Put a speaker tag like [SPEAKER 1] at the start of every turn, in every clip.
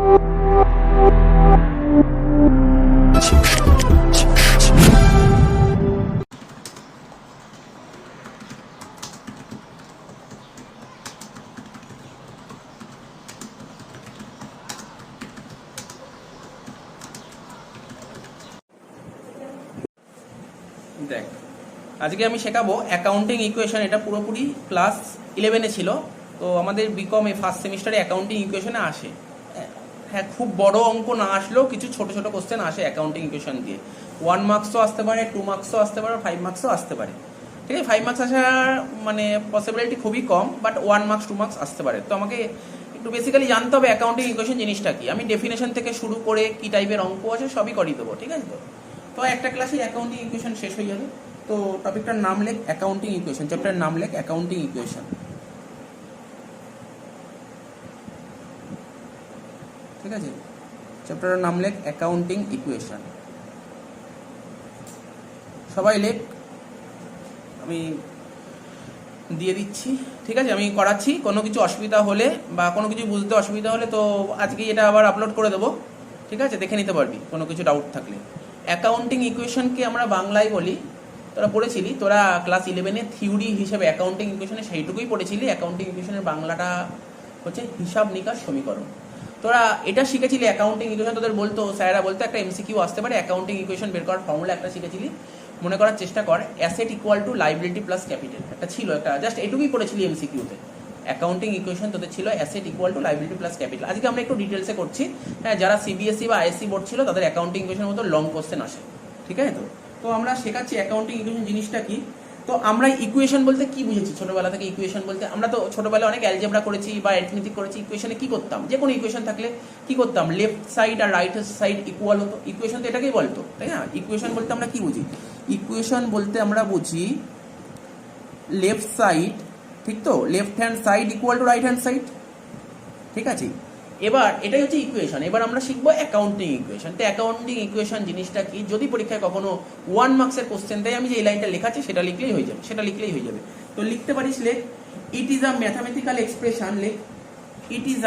[SPEAKER 1] দেখ, আজকে আমি শেখাবো অ্যাকাউন্টিং ইকুয়েশন। এটা পুরোপুরি ক্লাস 11-এ ছিল। তো আমাদের বিকম এ ফার্স্ট সেমিস্টারে অ্যাকাউন্টিং ইকুয়েশনে আসে। হ্যাঁ, খুব বড় অঙ্ক না আসলেও কিছু ছোট ছোট কোশ্চেন আসে অ্যাকাউন্টিং ইকুয়েশন দিয়ে। 1 মার্কসও আসতে পারে, 2 মার্কসও আসতে পারে, 5 মার্কসও আসতে পারে। ঠিক আছে, 5 মার্কস আসার মানে পসিবিলিটি খুবই কম, বাট 1 মার্কস 2 মার্কস আসতে পারে। তো আমাকে একটু বেসিক্যালি জানতে হবে অ্যাকাউন্টিং ইকুয়েশন জিনিসটা কি। আমি ডেফিনেশন থেকে শুরু করে কি টাইপের অঙ্ক আছে সবই করিয়ে দেবো, ঠিক আছে? তো একটা ক্লাসে অ্যাকাউন্টিং ইকুয়েশন শেষ হয়ে যাবে। তো টপিকটার নাম লেখ অ্যাকাউন্টিং ইকুয়েশন, চ্যাপ্টারের নাম লেখ অ্যাকাউন্টিং ইকুয়েশন। ঠিক আছে, চ্যাপ্টারের নাম লেখ অ্যাকাউন্টিং ইকুয়েশন। সবাই লেখ, আমি দিয়ে দিচ্ছি। ঠিক আছে, আমি করাচ্ছি। কোনো কিছু অসুবিধা হলে বা কোনো কিছু বুঝতে অসুবিধা হলে তো আজকে এটা আবার আপলোড করে দেবো। ঠিক আছে, দেখে নিতে পারবি কোনো কিছু ডাউট থাকলে। অ্যাকাউন্টিং ইকুয়েশনকে আমরা বাংলায় বলি, তোরা পড়েছিলি, তোরা ক্লাস 11-এ থিওরি হিসেবে অ্যাকাউন্টিং ইকুয়েশনে সেইটুকুই পড়েছিলি। অ্যাকাউন্টিং ইকুয়েশনের বাংলাটা হচ্ছে হিসাব নিকাশ সমীকরণ। তোরা এটা শিখেছিলি অ্যাকাউন্টিং ইকুয়েশন। তোদের বলতো, স্যারেরা বলতো একটা এমসিকিউ আসতে পারে অ্যাকাউন্টিং ইকুয়েশন বের করার ফর্মুলা একটা শিখেছিলি। মনে করার চেষ্টা কর, asset equal two liability plus capital একটা ছিল, একটা জাস্ট এটুকুই পড়েছিলি এমসিকিউতে। অ্যাকাউন্টিং ইকুয়েশন তোদের ছিল asset equal two liability plus capital. আজকে আমরা একটু ডিটেলসে করছি। হ্যাঁ, যারা সিবিএসই বা আইএসসি বোর্ড ছিল তাদের অ্যাকাউন্টিং ইকুয়েশনের মতো লং কোশ্চেন আসে। ঠিক আছে, তো আমরা শেখাচ্ছি অ্যাকাউন্টিং ইকুয়েশন জিনিসটা কি। তো আমরা ইকুয়েশন বলতে কি বুঝেছি ছোটবেলা থেকে? ইকুয়েশন বলতে আমরা তো ছোটবেলায় অনেক অ্যালজেব্রা করেছি বা অ্যারিথমেটিক করেছি। ইকুয়েশনে কি করতাম? যে কোনো ইকুয়েশন থাকলে কি করতাম? লেফট সাইড আর রাইট সাইড ইকুয়াল হতো। ইকুয়েশন তো এটাকেই বলতো, তাই না? ইকুয়েশন বলতে আমরা কি বুঝি? ইকুয়েশন বলতে আমরা বুঝি লেফট সাইড, ঠিক তো? Left hand side equal to right hand side. ঠিক আছে, এবার এটাই হচ্ছে ইকুয়েশন। এবার আমরা শিখবো অ্যাকাউন্টিং ইকুয়েশন। তো অ্যাকাউন্টিং ইকুয়েশন জিনিসটা কি? যদি পরীক্ষায় কখনো 1 মার্কসের কোশ্চেন দেয়, আমি যে এই লাইনটা লেখা আছে সেটা লিখলেই হয়ে যাবে, সেটা লিখলেই হয়ে যাবে। তো লিখতে পারিস, লেখ it is a mathematical expression. লেখ ইট ইজ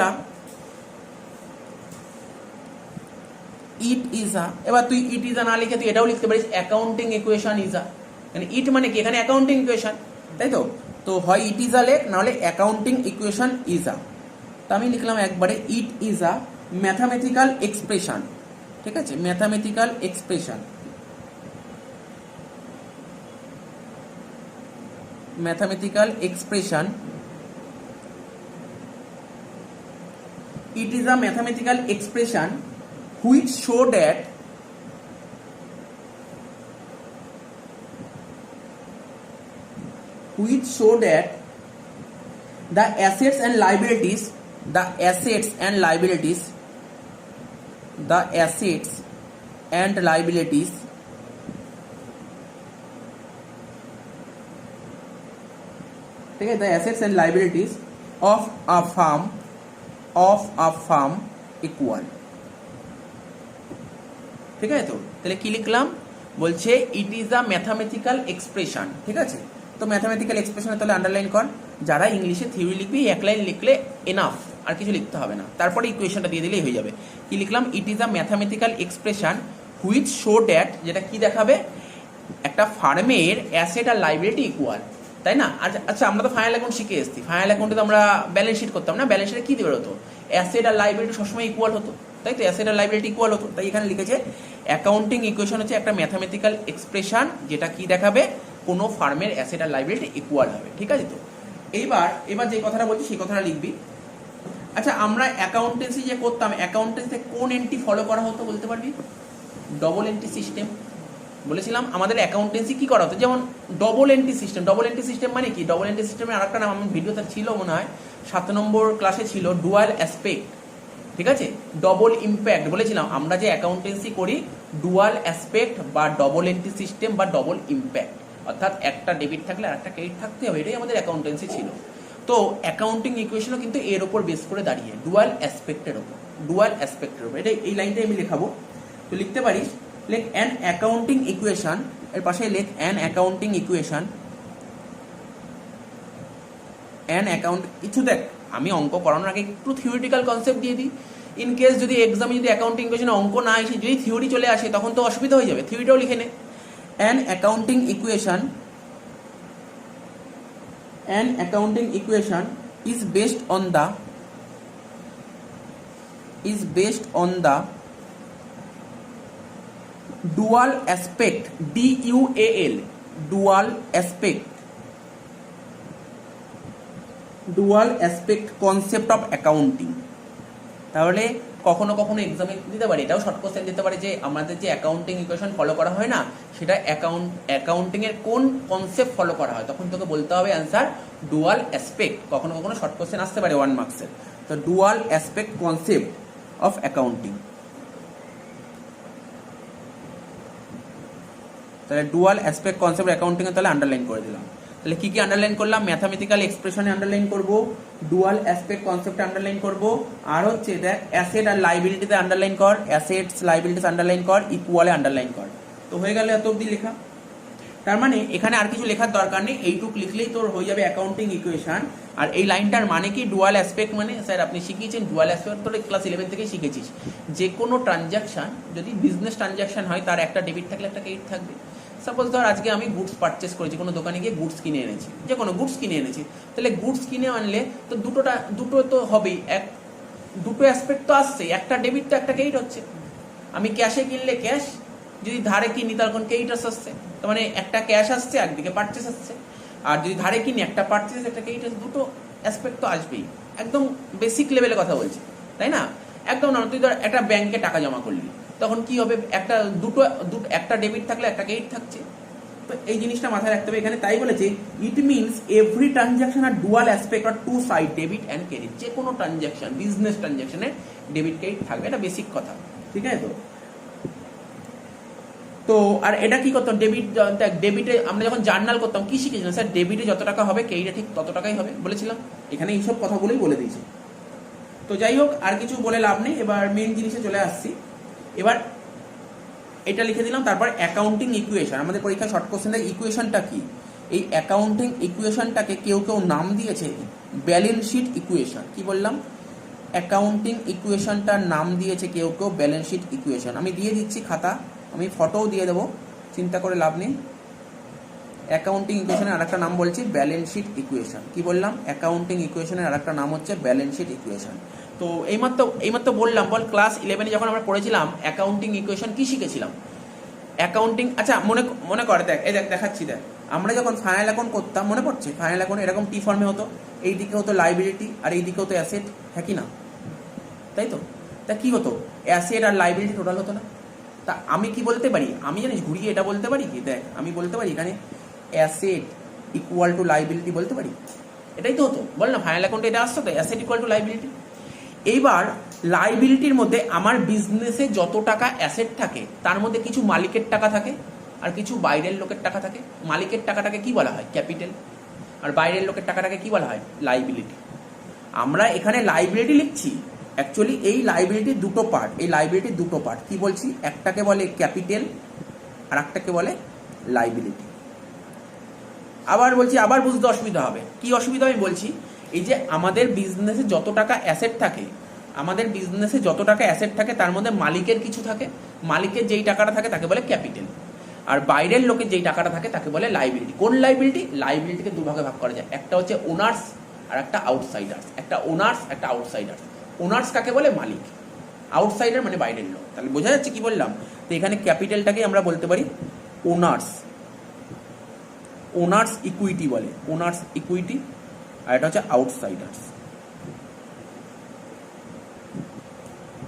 [SPEAKER 1] আ, এবার তুই ইট ইজ আ না লিখে তুই এটাও লিখতে পারিস অ্যাকাউন্টিং ইকুয়েশন ইজ আ। মানে ইট মানে কি? এখানে অ্যাকাউন্টিং ইকুয়েশন, তাই তো? তো হয় ইট ইজ আ লেখ, নাহলে অ্যাকাউন্টিং ইকুয়েশন ইজ আ। তো আমি লিখলাম একবারে it is a mathematical expression. ঠিক আছে, mathematical expression, mathematical expression. It is a mathematical expression which show that the assets and liabilities ठीक है, the assets and liabilities of a firm equal। ঠিক আছে, তো তাহলে কি লিখলাম? বলছে it is a mathematical expression. ঠিক আছে, তো ম্যাথামেটিক্যাল এক্সপ্রেশন তাহলে আন্ডারলাইন কর। যারা ইংলিশে থিওরি লিখবি এক লাইন লিখলে এনাফ, আর কিছু লিখতে হবে না। তারপরে ইকুয়েশনটা দিয়ে দিলেই হয়ে যাবে। কি লিখলাম? It is a mathematical expression which show that, যেটা কি দেখাবে? একটা ফার্মের অ্যাসেট আর লাইবিলিটি ইকুয়াল, তাই না? আচ্ছা, আমরা তো ফাইনাল অ্যাকাউন্ট শিখে এসেছি। ফাইনাল অ্যাকাউন্টে তো আমরা ব্যালেন্স শিট করতাম না? ব্যালেন্স শিটে কি দেবে হতো? অ্যাসেট আর লাইবিলিটি সবসময় ইকুয়াল হতো, তাই তো? অ্যাসেট আর লাইবিলিটি ইকুয়াল হতো। তাই এখানে লিখেছে অ্যাকাউন্টিং ইকুয়েশন হচ্ছে একটা ম্যাথামেটিক্যাল এক্সপ্রেশন যেটা কি দেখাবে? কোনো ফার্মের অ্যাসেট আর লাইবিলিটি ইকুয়াল হবে। ঠিক আছে, তো এবার যে কথাটা বলছি সেই কথাটা লিখবি। আচ্ছা, আমরা অ্যাকাউন্টেন্সি যে করতাম, অ্যাকাউন্টেন্সিতে কোন এন্ট্রি ফলো করা হতো বলতে পারবি? Double entry system. বলেছিলাম আমাদের অ্যাকাউন্টেন্সি কি করা হতো, যেমন double entry system. Double entry system মানে কি? ডবল এন্ট্রি সিস্টেমের আরেকটা নাম আমার ভিডিওতে ছিল মনে হয় 7 নম্বর ক্লাসে ছিল, ডুয়াল অ্যাসপেক্ট। ঠিক আছে, ডবল ইম্প্যাক্ট। বলেছিলাম আমরা যে অ্যাকাউন্টেন্সি করি ডুয়াল অ্যাসপেক্ট বা ডবল এন্ট্রি সিস্টেম বা ডবল ইম্প্যাক্ট, অর্থাৎ একটা ডেবিট থাকলে আর একটা ক্রেডিট থাকতে হবে। এটাই আমাদের অ্যাকাউন্টেন্সি ছিল। তো অ্যাকাউন্টিং ইকুয়েশনও কিন্তু এর ওপর বেস করে দাঁড়িয়ে, ডুয়াল অ্যাসপেক্টের ওপর। এটা এই লাইনটাই আমি লেখাবো। তো লিখতে পারিস, লেখ অ্যান অ্যাকাউন্টিং ইকুয়েশন, এর পাশে লেখ an accounting equation. An account কিছু দেখ, আমি অঙ্ক করানোর আগে একটু থিওরিটিক্যাল কনসেপ্ট দিয়ে দিই। ইন কেস যদি এক্সামে যদি অ্যাকাউন্টিং ইকুয়েশনে অঙ্ক না আসে, যদি থিওরি চলে আসে, তখন তো অসুবিধা হয়ে যাবে, থিওরিটাও লিখে নে। An accounting equation is based on the dual aspect DUAL dual aspect concept of accounting। তাহলে কখনো কখনো এক্সামে দিতে পারে, এটাও শর্ট কোশ্চেন দিতে পারে যে আমাদের যে অ্যাকাউন্টিং ইকুয়েশন ফলো করা হয় না, সেটা অ্যাকাউন্টিং এর কোন কনসেপ্ট ফলো করা হয়, তখন তোকে বলতে হবে অ্যান্সার ডুয়াল অ্যাসপেক্ট। কখনো কখনো শর্ট কোশ্চেন আসতে পারে 1 মার্কসের। তো dual aspect concept of accounting, তাহলে ডুয়াল অ্যাসপেক্ট কনসেপ্ট অ্যাকাউন্টিং এ তাহলে আন্ডারলাইন করে দিলাম। তাহলে কি কি আন্ডারলাইন করলাম? ম্যাথামেটিক্যাল এক্সপ্রেশনে আন্ডারলাইন করব, ডুয়াল অ্যাসপেক্ট কনসেপ্টে আন্ডারলাইন করব, আর হচ্ছে দেখ অ্যাসেট আর লাইবিলিটিতে আন্ডারলাইন কর, অ্যাসেটস লাইবিলিটিস আন্ডারলাইন কর, ইকুয়ালে আন্ডারলাইন কর। তো হয়ে গেল এত অবধি লেখা। তার মানে এখানে আর কিছু লেখার দরকার নেই, এইটুক লিখলেই তোর হয়ে যাবে অ্যাকাউন্টিং ইকুয়েশন। আর এই লাইনটার মানে কি? ডুয়াল অ্যাসপেক্ট মানে স্যার আপনি শিখিয়েছেন ডুয়াল অ্যাসপেক্ট, তোর ক্লাস 11 থেকেই শিখেছিস। যে কোনো ট্রানজাকশন যদি বিজনেস ট্রানজাকশন হয়, তার একটা ডেবিট থাকলে একটা ক্রেডিট থাকবে। সাপোজ ধর আজকে আমি গুডস পারচেস করেছি, কোনো দোকানে গিয়ে গুডস কিনে এনেছি, যে কোনো গুডস কিনে এনেছি, তাহলে গুডস কিনে আনলে তো দুটো তো হবেই, দুটো অ্যাসপেক্ট তো আসছে, একটা ডেবিট তো একটা ক্রেডিট হচ্ছে। আমি ক্যাশে কিনলে ক্যাশ, যদি ধারে কিনি তখন ক্রেডিট আসছে, তার মানে একটা ক্যাশ আসছে, একদিকে পারচেস আসছে। আর যদি ধারে কিনি একটা পারচেস একটা ক্রেডিট আসছে, দুটো অ্যাসপেক্ট তো আসবেই। একদম বেসিক লেভেলে কথা বলছি, তাই না? একদম না, তুই ধর একটা ব্যাংকে টাকা জমা করলি, তখন কি হবে? একটা ডেবিট থাকলে একটা ক্রেডিট থাকছে। তো এই জিনিসটা মাথায় রাখতে হবে এখানে। তাই বলেছে it means every transaction are dual aspect আর two side debit and credit. যে কোনো ট্রানজাকশন বিজনেস ট্রানজাকশনে ডেবিট ক্রেডিট থাকবে, এটা বেসিক কথা, ঠিক আছে? তো আর এটা কি করতাম? ডেবিটে আমরা যখন জার্নাল করতাম কি শিখেছিলাম? স্যার ডেবিটে যত টাকা হবে ক্রেডিটে ঠিক তত টাকাই হবে বলেছিলাম। এখানে এইসব কথাগুলোই বলে দিয়েছি। তো যাই হোক, আর কিছু বলে লাভ নেই, এবার মেন জিনিসে চলে আসছি। এবার এটা লিখে দিলাম, তারপর অ্যাকাউন্টিং ইকুয়েশন। আমাদের পরীক্ষায় শর্ট কোশ্চেন দেয় ইকুয়েশনটা কি। এই অ্যাকাউন্টিং ইকুয়েশনটাকে কেউ নাম দিয়েছে ব্যালেন্স শিট ইকুয়েশন। কি বললাম? অ্যাকাউন্টিং ইকুয়েশনটার নাম দিয়েছে কেউ ব্যালেন্স শিট ইকুয়েশন। আমি দিয়ে দিচ্ছি খাতা, আমি ফটোও দিয়ে দেবো, চিন্তা করে লাভ নেই। অ্যাকাউন্টিং ইকুয়েশনের আরেকটা নাম বলছি ব্যালেন্স শিট ইকুয়েশন। কি বললাম? অ্যাকাউন্টিং ইকুয়েশনের আরেকটা নাম হচ্ছে ব্যালেন্স শিট ইকুয়েশন। তো এইমাত্র বললাম, বল ক্লাস 11-এ যখন আমরা পড়েছিলাম অ্যাকাউন্টিং ইকুয়েশন কি শিখেছিলাম? অ্যাকাউন্টিং, আচ্ছা মনে করে দেখ, এই দেখাচ্ছি, দেখ আমরা যখন ফাইনাল অ্যাকাউন্ট করতাম, মনে পড়ছে? ফাইনাল অ্যাকাউন্ট এরকম টি ফর্মে হতো, এই দিকে হতো লাইবিলিটি আর এই দিকে হতো অ্যাসেট, হ্যাঁ কি না? তাই তো? তা কি হতো? অ্যাসেট আর লাইবিলিটি টোটাল হতো না? তা আমি কি বলতে পারি? আমি জানিস ঘুরিয়ে এটা বলতে পারি কি, দেখ আমি বলতে পারি এখানে অ্যাসেট ইকুয়াল টু লাইবিলিটি বলতে পারি। এটাই তো হতো, বল না? ফাইনাল অ্যাকাউন্টে এটা আসতো তো, অ্যাসেট ইকুয়াল টু লাইবিলিটি। এইবার লাইবিলিটির মধ্যে আমার বিজনেসে যত টাকা অ্যাসেট থাকে, তার মধ্যে কিছু মালিকের টাকা থাকে আর কিছু বাইরের লোকের টাকা থাকে। মালিকের টাকাটাকে কি বলা হয়? ক্যাপিটাল। আর বাইরের লোকের টাকাটাকে কি বলা হয়? লাইবিলিটি। আমরা এখানে লাইবিলিটি লিখছি, অ্যাকচুয়ালি এই লাইবিলিটির দুটো পার্ট, এই লাইবিলিটির দুটো পার্ট। কি বলছি? একটাকে বলে ক্যাপিটাল আর একটাকে বলে লাইবিলিটি। আবার বলছি, আবার বুঝতে অসুবিধা হবে। কি অসুবিধা আমি বলছি, এই যে আমাদের বিজনেসে যত টাকা অ্যাসেট থাকে, তার মধ্যে মালিকের কিছু থাকে, মালিকের যেই টাকাটা থাকে তাকে বলে ক্যাপিটাল, আর বাইরের লোকের যেই টাকাটা থাকে তাকে বলে লাইবিলিটি। কোন লাইবিলিটি? লাইবিলিটিকে দুভাগে ভাগ করা যায়, একটা হচ্ছে ওনার্স আর একটা আউটসাইডার্স। একটা ওনার্স, একটা আউটসাইডার্স। ওনার্স কাকে বলে? মালিক। আউটসাইডার মানে বাইরের লোক। তাহলে বোঝা যাচ্ছে কি বললাম? তো এখানে ক্যাপিটালটাকে আমরা বলতে পারি ওনার্স ইকুইটি বলে, ওনার্স ইকুইটি, আর এটা হচ্ছে আউটসাইডার্স।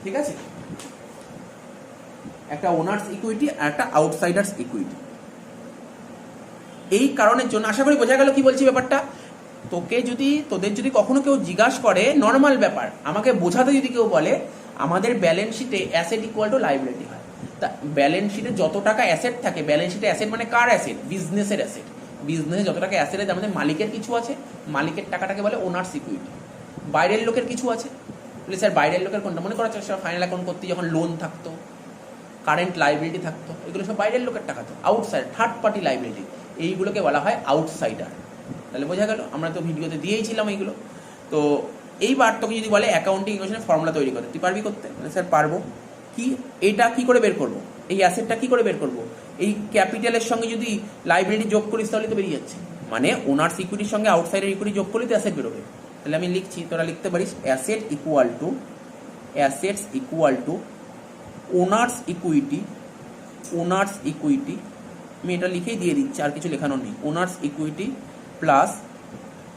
[SPEAKER 1] ঠিক আছে? একটা ওনার্স ইকুইটি আর একটা আউটসাইডার্স ইকুইটি। এই কারণের জন্য আশা করি বোঝা গেল কি বলছি ব্যাপারটা। তোদের যদি কখনো কেউ জিজ্ঞাসা করে, নর্মাল ব্যাপার, আমাকে বোঝাতে যদি কেউ বলে আমাদের ব্যালেন্স শিটে অ্যাসেট ইকুয়াল টু লাইবিলিটি হয়, তা ব্যালেন্স শিটে যত টাকা অ্যাসেট থাকে, ব্যালেন্স শিটে অ্যাসেট মানে কার অ্যাসেট? বিজনেসের অ্যাসেট। বিজনেসে যত টাকা অ্যাসেট আছে, আমাদের মালিকের কিছু আছে, মালিকের টাকাটাকে বলে ওনার্স ইকুইটি। বাইরের লোকের কিছু আছে, বলে স্যার বাইরের লোকের কোনটা? মনে করা হচ্ছে ফাইনাল অ্যাকাউন্ট করতে যখন লোন থাকতো, কারেন্ট লাইবিলিটি থাকতো, এগুলো সব বাইরের লোকের টাকা। তো আউটসাইড, থার্ড পার্টি লাইবিলিটি, এইগুলোকে বলা হয় আউটসাইডার। তাহলে বোঝা গেল, আমরা তো ভিডিওতে দিয়েইছিলাম এইগুলো। তো এইবার তোকে যদি বলে অ্যাকাউন্টিং ইকুয়েশনের ফর্মুলা তৈরি করতে, তুই পারবি করতে? স্যার পারবো। কি এটা কি করে বের করবো, এই অ্যাসেটটা কি করে বের করবো? এই ক্যাপিটালের সঙ্গে যদি লাইবিলিটি যোগ করিস তাহলে তো বেরিয়ে যাচ্ছে, মানে ওনার্স ইকুইটির সঙ্গে আউটসাইডার ইকুইটি যোগ করলে তো অ্যাসেট বেরোবে। তাহলে আমি লিখছি, তোরা লিখতে পারিস assets equal to owners equity, আমি এটা লিখেই দিয়ে দিচ্ছি, আর কিছু লেখানো নেই, owners equity plus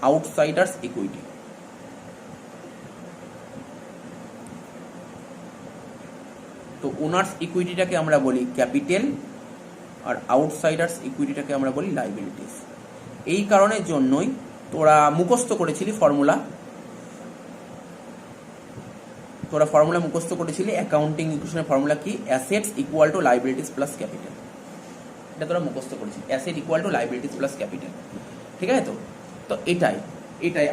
[SPEAKER 1] outsiders equity. তো ওনার্স ইকুইটিটাকে আমরা বলি ক্যাপিটাল আর আউটসাইডার্স ইকুইটিটাকে আমরা বলি লাইবিলিটিস। এই কারণের জন্যই তোরা মুখস্থ করেছিলি ফর্মুলা, অ্যাকাউন্টিং ইকুয়েশনের ফর্মুলা কি? Assets equal to liabilities plus capital. এটা তোরা মুখস্থ করেছিস, asset equal two liabilities plus capital. ঠিক আছে? তো এটাই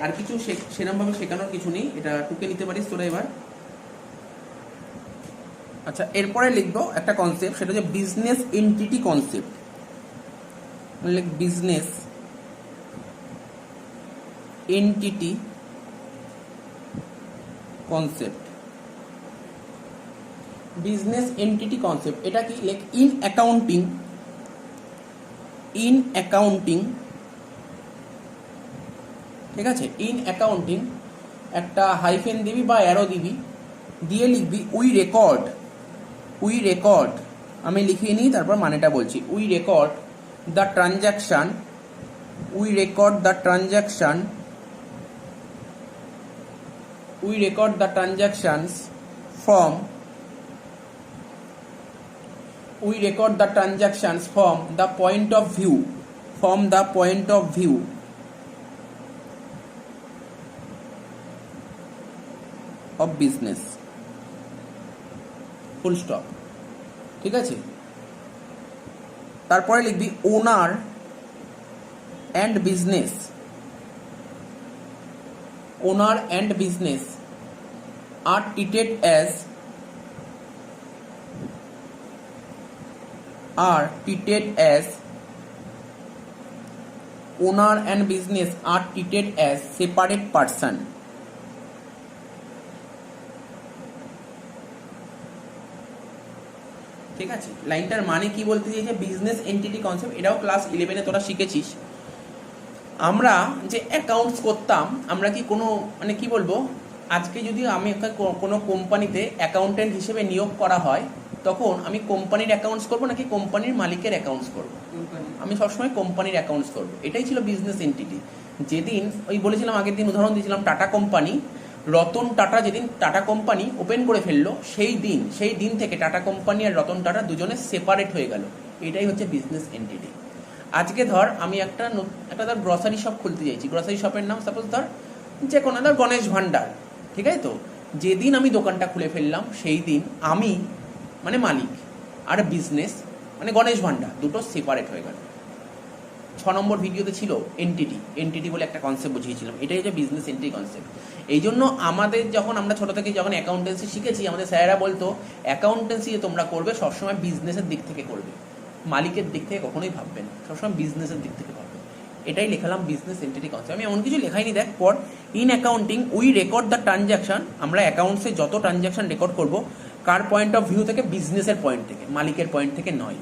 [SPEAKER 1] আর কিছু সেরকমভাবে শেখানোর কিছু নেই, এটা টুকে নিতে পারিস তোরা এবার। আচ্ছা, এরপরে লিখবো একটা কনসেপ্ট, সেটা হচ্ছে business entity concept. Business entity concept, business entity concept এটা কি? লাইক ইন অ্যাকাউন্টিং, ঠিক আছে, ইন অ্যাকাউন্টিং একটা হাইফেন দিবি বা অ্যারো দিবি, দিয়ে লিখবি উই রেকর্ড, আমি লিখিয়ে নিই তারপর মানেটা বলছি। We record the transactions from the point of view of business, full stop। ঠিক আছে, তারপরে লিখবি owner and business are treated as separate person। ঠিক আছে, লাইনটার মানে কি বলতে চাইছে? বিজনেস এন্টিটি কনসেপ্ট, এটাও ক্লাস 11-এ তোরা শিখেছিস। আমরা যে অ্যাকাউন্টস করতাম, আমরা কি কোনো মানে কি বলবো, আজকে যদি আমি একটা কোনো কোম্পানিতে অ্যাকাউন্টেন্ট হিসেবে নিয়োগ করা হয়, তখন আমি কোম্পানির অ্যাকাউন্টস করবো নাকি কোম্পানির মালিকের অ্যাকাউন্টস করবো? আমি সবসময় কোম্পানির অ্যাকাউন্টস করবো। এটাই ছিল বিজনেস এন্টিটি। যেদিন ওই বলেছিলাম, আগের দিন উদাহরণ দিয়েছিলাম টাটা কোম্পানি, রতন টাটা যেদিন টাটা কোম্পানি ওপেন করে ফেললো, সেই দিন থেকে টাটা কোম্পানি আর রতন টাটা দুজনে সেপারেট হয়ে গেল। এটাই হচ্ছে বিজনেস এন্টিটি। আজকে ধর আমি একটা ধর গ্রসারি শপ খুলতে চাইছি, গ্রসারি শপের নাম সাপোজ ধর যে কোনো ধর গণেশ ভান্ডার। ঠিক আছে, তো যেদিন আমি দোকানটা খুলে ফেললাম সেই দিন আমি মানে মালিক আর বিজনেস মানে গণেশ ভান্ডার দুটো সেপারেট হয়ে গেল। 6 নম্বর ভিডিওতে ছিল এন্টিটি বলে একটা কনসেপ্ট বুঝিয়েছিলাম। এটাই হচ্ছে বিজনেস এন্টিটি কনসেপ্ট। এই জন্য আমাদের আমরা ছোট থেকে যখন অ্যাকাউন্টেন্সি শিখেছি, আমাদের স্যারেরা বলতো অ্যাকাউন্টেন্সি যে তোমরা করবে সবসময় বিজনেসের দিক থেকে করবে, মালিকের দিক থেকে কখনোই ভাববে না, সবসময় বিজনেসের দিক থেকে ভাববে। এটাই লেখালাম বিজনেস এন্টিটি কনসেপ্ট। আমি এমন কিছু লেখাইনি, দেখ পর in accounting we record the transaction, আমরা অ্যাকাউন্টসে যত ট্রানজাকশন রেকর্ড করব কার পয়েন্ট অফ ভিউ থেকে? বিজনেসের পয়েন্ট থেকে, মালিকের পয়েন্ট থেকে নয়।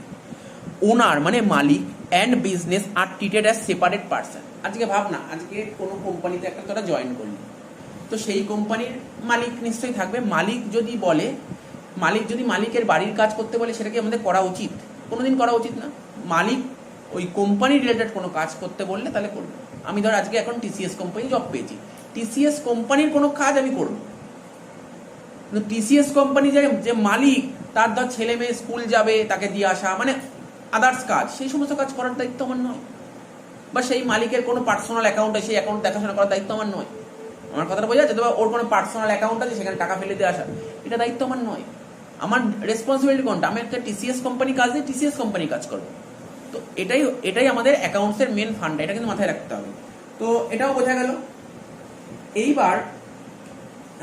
[SPEAKER 1] ওনার মানে মালিক and business are treated as separate person. আজকে ভাব না, আজকে কোনো কোম্পানিতে একটা তোরা জয়েন করলি, তো সেই কোম্পানির মালিক নিশ্চয়ই থাকবে। মালিক যদি মালিকের বাড়ির কাজ করতে বলে, সেটা কি আমাদের করা উচিত? কোনোদিন করা উচিত না। মালিক ওই কোম্পানি রিলেটেড কোনো কাজ করতে বললে তাহলে করবো। আমি ধর আজকে এখন টিসিএস কোম্পানি জব পেয়েছি, টিসিএস কোম্পানির কোনো কাজ আমি করবো, কিন্তু টিসিএস কোম্পানি যে মালিক, তার ধর ছেলে মেয়ে স্কুল যাবে, তাকে দিয়ে আসা মানে আদার্স কাজ, সেই সমস্ত কাজ করার দায়িত্ব আমার নয়। বা সেই মালিকের কোনো পার্সোনাল অ্যাকাউন্ট আছে, সেই অ্যাকাউন্ট দেখাশোনা করার দায়িত্ব আমার নয়। আমার কথাটা বোঝা যাচ্ছে? ওর কোনো পার্সোনাল অ্যাকাউন্ট আছে, সেখানে টাকা ফেলে দিয়ে আসা, এটা দায়িত্ব আমার নয়। আমার রেসপন্সিবিলিটি কোনটা? আমি একটা টিসিএস কোম্পানি কাজ দিয়ে টিসিএস কোম্পানি কাজ করবো। তো এটাই আমাদের অ্যাকাউন্টসের মেন ফান্ড, এটা কিন্তু মাথায় রাখতে হবে। তো এটাও বোঝা গেল। এইবার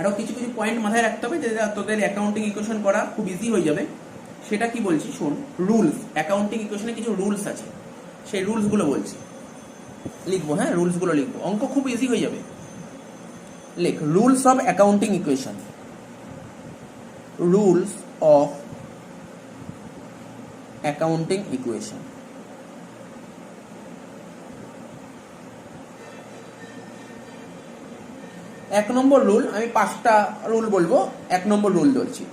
[SPEAKER 1] আরো কিছু পয়েন্ট মাথায় রাখতে হবে, যে তোদের অ্যাকাউন্টিং ইকুয়েশন করা খুব ইজি হয়ে যাবে। সেটা কি বলছি শোন, রুলস। অ্যাকাউন্টিং ইকুয়েশনে কিছু রুলস আছে, সেই রুলসগুলো বলছি, লিখবো। হ্যাঁ, রুলসগুলো লিখবো, অঙ্ক খুব ইজি হয়ে যাবে। লেখ rules of accounting equation, rules of accounting equation. এক নম্বর রুল, আমি 5টা রুল বলবো। এক নম্বর রুল বলছি,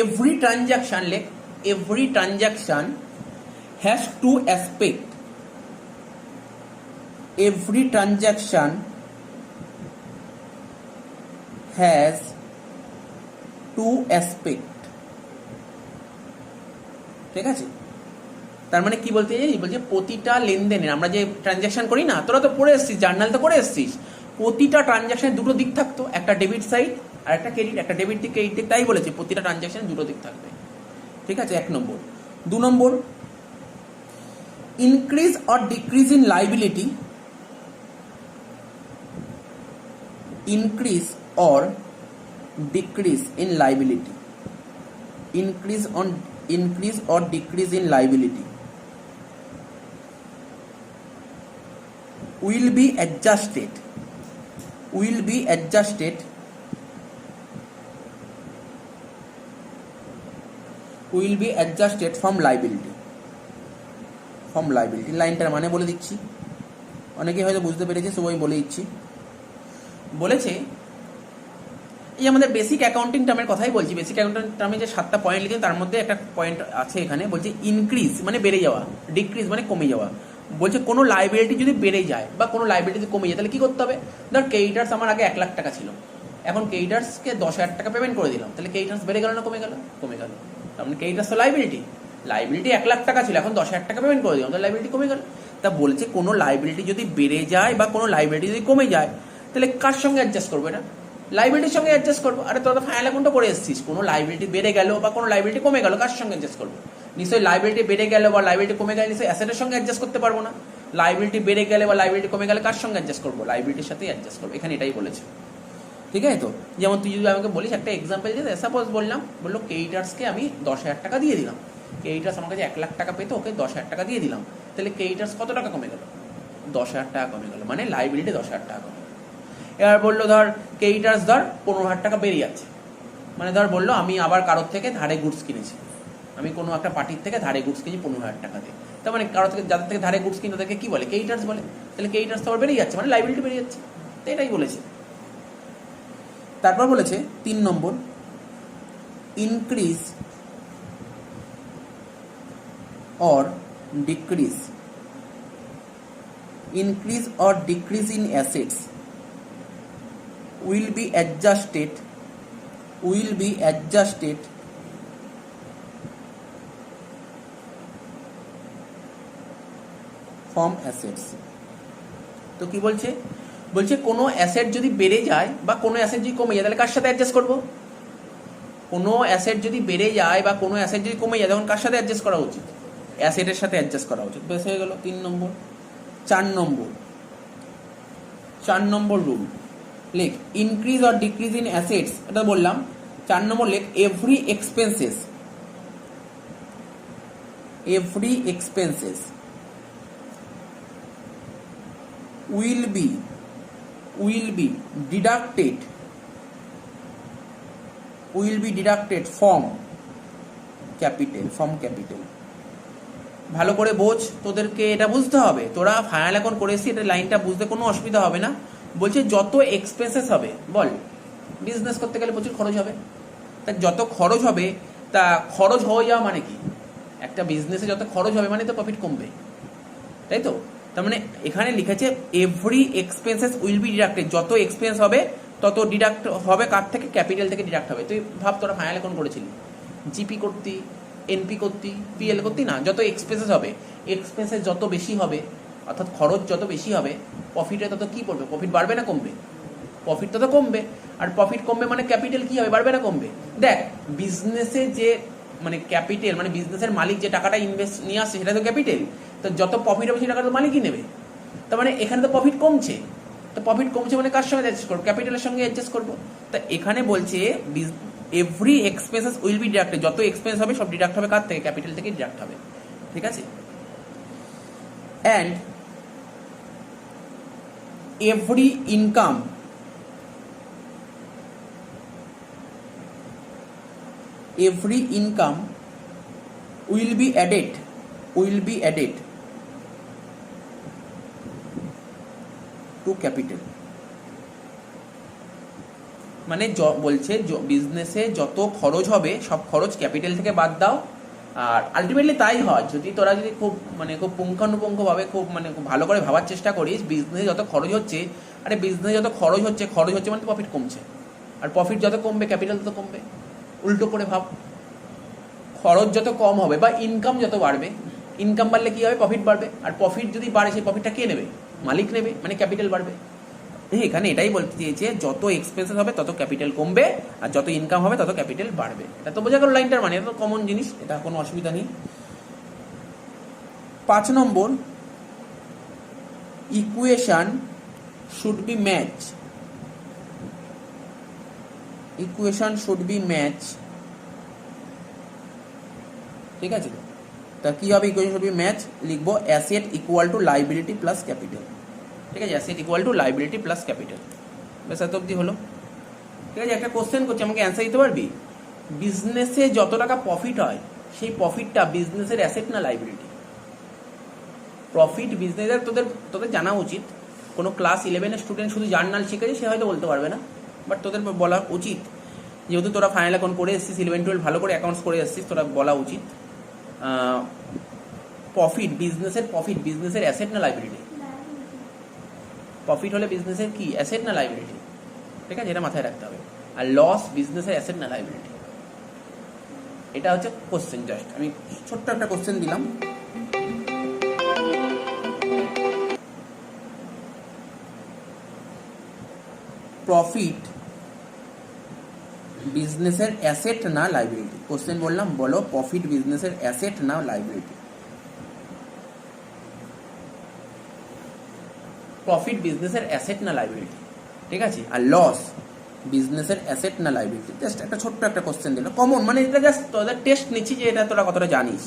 [SPEAKER 1] every transaction, like every transaction has two aspect, every transaction has two aspect, ঠিক আছে? তার মানে কি বলতে চাই, বলছে প্রতিটা লেনদেনের, আমরা যে ট্রানজাকশন করি না, তোরা তো পড়ে এসছিস, জার্নাল তো করে এসছিস, প্রতিটা ট্রানজাকশনের দুটো দিক থাকতো, একটা ডেবিট সাইড আর একটা ক্রেডিট, একটা ডেবিট দিক ক্রেডিট দিক, তাই বলেছে প্রতিটা ট্রানজাকশন দুটো দিক থাকবে, ঠিক আছে? 1 নম্বর। 2 নম্বর, increase or decrease in liability, increase or decrease in liability, increase or decrease in liability will be adjusted from liability, লাইনটার মানে বলে দিচ্ছি, অনেকেই হয়তো বুঝতে পেরেছে, সবাই বলে দিচ্ছি। বলেছে এই আমাদের বেসিক অ্যাকাউন্টিং টার্মের কথাই বলছি, বেসিক অ্যাকাউন্টিং টার্মে যে 7টা পয়েন্ট লিখেছি তার মধ্যে একটা পয়েন্ট আছে এখানে, বলছে ইনক্রিজ মানে বেড়ে যাওয়া, ডিক্রিজ মানে কমে যাওয়া। বলছে কোনো লাইবিলিটি যদি বেড়ে যায় বা কোনো লাইবিলিটি যদি কমে যায় তাহলে কি করতে হবে? ধর ক্রেডিটার্স আমার আগে 1 লাখ টাকা ছিল, এখন ক্রেডিটার্সকে 10,000 টাকা পেমেন্ট করে দিলাম, তাহলে ক্রেডিটার্স বেড়ে গেল না কমে গেল? কমে গেল। তার মানে ক্রেডিটার্স তো লাইবিলিটি 1 লাখ টাকা ছিল, এখন 10,000 টাকা পেমেন্ট করে দিলাম, তাহলে লাইবিলিটি কমে গেল। তা বলছে কোনো লাইবিলিটি যদি বেড়ে যায় বা কোনো লাইবিলিটি যদি কমে যায় তাহলে কার সঙ্গে অ্যাডজাস্ট করবে? এটা লাইবিলিটির সঙ্গে অ্যাডজাস্ট করবো। আরে তোরা তো ফাইনাল অ্যাকাউন্টটা করে এসেছিস, কোনো লাইবিলিটি বেড়ে গেল বা কোনো লাইবিলিটি কমে গেল কার সঙ্গে অ্যাডজাস্ট করবো? নিশ্চয়ই লাইবিলিটি বেড়ে গেল বা লাইবিলিটি কমে গেলে নিশ্চয়ই অ্যাসেটের সঙ্গে অ্যাডজাস্ট করতে পারবো না। লাইবিলিটি বেড়ে গেলে বা লাইবিলিটি কমে গেলে কার সঙ্গে অ্যাডজাস্ট করবো? লাইবিলিটির সাথেই অ্যাডজাস্ট করবো, এখানে এটাই বলেছে, ঠিক আছে? তো যেমন তুই যদি আমাকে বলিস একটা এক্সাম্পল দিয়ে, সাপোজ বললো ক্রেডিটার্সকে আমি 10,000 টাকা দিয়ে দিলাম, ক্রেডিটার্স আমার কাছে 1 লাখ টাকা পেতো, ওকে 10,000 টাকা দিয়ে দিলাম, তাহলে ক্রেডিটার্স কত টাকা কমে গেল? 10,000 টাকা কমে গেল, মানে লাইবিলিটি 10,000 টাকা কমে গেল। এবার বললো ধর ক্রেডিটার্স ধর 15,000 টাকা বেরিয়ে যাচ্ছে, মানে ধর বললো আমি আবার কারোর থেকে ধারে গুডস কিনেছি, আমি কোনো একটা পার্টির থেকে ধারে গুডস কিনেছি 15,000 টাকা দিয়ে, তার মানে কারোর থেকে যাদের থেকে ধারে গুডস কিনে তাদেরকে কি বলে? ক্রেডিটার্স বলে। তাহলে ক্রেডিটার্স তো আবার বেরিয়ে যাচ্ছে, মানে লাইবিলিটি বেরিয়ে যাচ্ছে, তো এটাই বলেছে। তারপর বলেছে 3 নম্বর, increase or decrease in assets will be adjusted from assets। তো কি বলছে? বলছে কোনো অ্যাসেট যদি বেড়ে যায় বা কোনো অ্যাসেট যদি কমে যায় তাহলে কার সাথে অ্যাডজাস্ট করবো? কোনো অ্যাসেট যদি বেড়ে যায় বা কোনো অ্যাসেট যদি কমে যায় তখন কার সাথে অ্যাডজাস্ট করা উচিত? অ্যাসেটের সাথে অ্যাডজাস্ট করা উচিত। বেশ হয়ে গেল 3 নম্বর। 4 নম্বর রুল, লেখ increase or decrease in assets, এটা বললাম। 4 নম্বর লেখ every expenses will be deducted from capital। ভালো করে বোঝ, তোদেরকে এটা বুঝতে হবে, তোরা ফাইনাল অ্যাকাউন্ট করেছিস, এটা লাইনটা বুঝতে কোনো অসুবিধা হবে না। বলছে যত এক্সপেন্সেস হবে, বল বিজনেস করতে গেলে প্রচুর খরচ হবে, তা যত খরচ হবে, তা খরচ হয়ে যাওয়া মানে কি? একটা বিজনেসে যত খরচ হবে মানে তো প্রফিট কমবে, তাই তো? তার মানে এখানে লিখেছে every expenses will be deducted, যত এক্সপেন্স হবে তত ডিডাক্ট হবে কার থেকে? ক্যাপিটাল থেকে ডিডাক্ট হবে। তুই ভাব তোরা ফাইনাল অ্যাকাউন্ট করেছিলি, জিপি করতি, এনপি করতি, পিএল করতি না, যত এক্সপেন্সেস হবে, এক্সপেন্সেস যত বেশি হবে অর্থাৎ খরচ যত বেশি হবে, প্রফিটে তত কি পড়বে? প্রফিট বাড়বে না কমবে? প্রফিট তত কমবে। আর প্রফিট কমবে মানে ক্যাপিটাল কি হবে? বাড়বে না কমবে? দেখ বিজনেসে যে মানে ক্যাপিটাল মানে বিজনেসের মালিক যে টাকাটা ইনভেস্ট নিয়ে আসছে সেটা তো ক্যাপিটাল, তো যত প্রফিট হবে সেই টাকা তো মালিকই নেবে। তার মানে এখানে তো প্রফিট কমছে, তো প্রফিট কমছে মানে কার সঙ্গে অ্যাডজাস্ট করবো? ক্যাপিটালের সঙ্গে অ্যাডজাস্ট করবো। তা এখানে বলছে every expenses will be deducted, যত এক্সপেন্স হবে সব ডিডাক্ট হবে কার থেকে? ক্যাপিটাল থেকে ডিডাক্ট হবে, ঠিক আছে? And every income will be added to capital। মানে বলছে বিজনেসে যত খরচ হবে সব খরচ ক্যাপিটাল থেকে বাদ দাও। আর আলটিমেটলি তাই হয়, যদি তোরা যদি খুব পুঙ্খানুপুঙ্খভাবে খুব ভালো করে ভাবার চেষ্টা করিস, বিজনেসে যত খরচ হচ্ছে, আরে বিজনেসে যত খরচ হচ্ছে মানে প্রফিট কমছে, আর প্রফিট যত কমবে ক্যাপিটাল তত কমবে। উল্টো করে ভাব, খরচ যত কম হবে বা ইনকাম যত বাড়বে, ইনকাম বাড়লে কি হবে, প্রফিট বাড়বে, আর প্রফিট যদি বাড়ে সেই প্রফিটটা কে নেবে, মালিক নেবে, মানে ক্যাপিটাল বাড়বে। এখানে এটাই বলতে চেয়েছে, যত এক্সপেন্সেস হবে তত ক্যাপিটাল কমবে, আর যত ইনকাম হবে তত ক্যাপিটাল বাড়বে। এটা তো বোঝা গেল লাইনটার মানে, এটা তো কমন জিনিস, এটা কোনো অসুবিধা নেই। 5 নম্বর, ইকুয়েশন শুড বি ম্যাচ। ঠিক আছে, তা কি হবে ইকুয়েশন শুড বি ম্যাচ? লিখবো asset equal two liability plus capital. ঠিক আছে, asset equal two liability plus capital. বেশ, এত অবধি হলো। ঠিক আছে, একটা কোশ্চেন করছি, আমাকে অ্যান্সার দিতে পারবি? বিজনেসে যত টাকা প্রফিট হয় সেই প্রফিটটা বিজনেসের অ্যাসেট না লাইবিলিটি? প্রফিট বিজনেসের তোদের জানা উচিত। কোনো ক্লাস 11-এর স্টুডেন্ট শুধু জার্নাল শিখেছে সে হয়তো বলতে পারবে না, বাট তোদের বলা উচিত, যেহেতু তোরা ফাইনাল অ্যাকাউন্ট করে এসেছিস, 11-12 ভালো করে অ্যাকাউন্টস করে এসেছিস, তোরা বলা উচিত বিজনেসের অ্যাসেট না লাইবিলিটি? প্রফিট হলে বিজনেসের কি অ্যাসেট না লাইবিলিটি? ঠিক আছে, এটা মাথায় রাখতে হবে। আর লস বিজনেসের অ্যাসেট না লাইবিলিটি? এটা হচ্ছে কোশ্চেন। জাস্ট আমি ছোট্ট একটা কোশ্চেন দিলাম। প্রফিট বিজনেসের অ্যাসেট না লাইবিলিটি? কোশ্চেন বললাম, বলো প্রফিট বিজনেসের অ্যাসেট না লাইবিলিটি? প্রফিট বিজনেসের অ্যাসেট না লাইবিলিটি? ঠিক আছে, আর লস বিজনেসের অ্যাসেট না লাইবিলিটি? জাস্ট একটা ছোট্ট একটা কোশ্চেন দিল, কমন, মানে এটা জাস্ট তোদের টেস্ট নিচ্ছি যে এটা তোরা কতটা জানিস।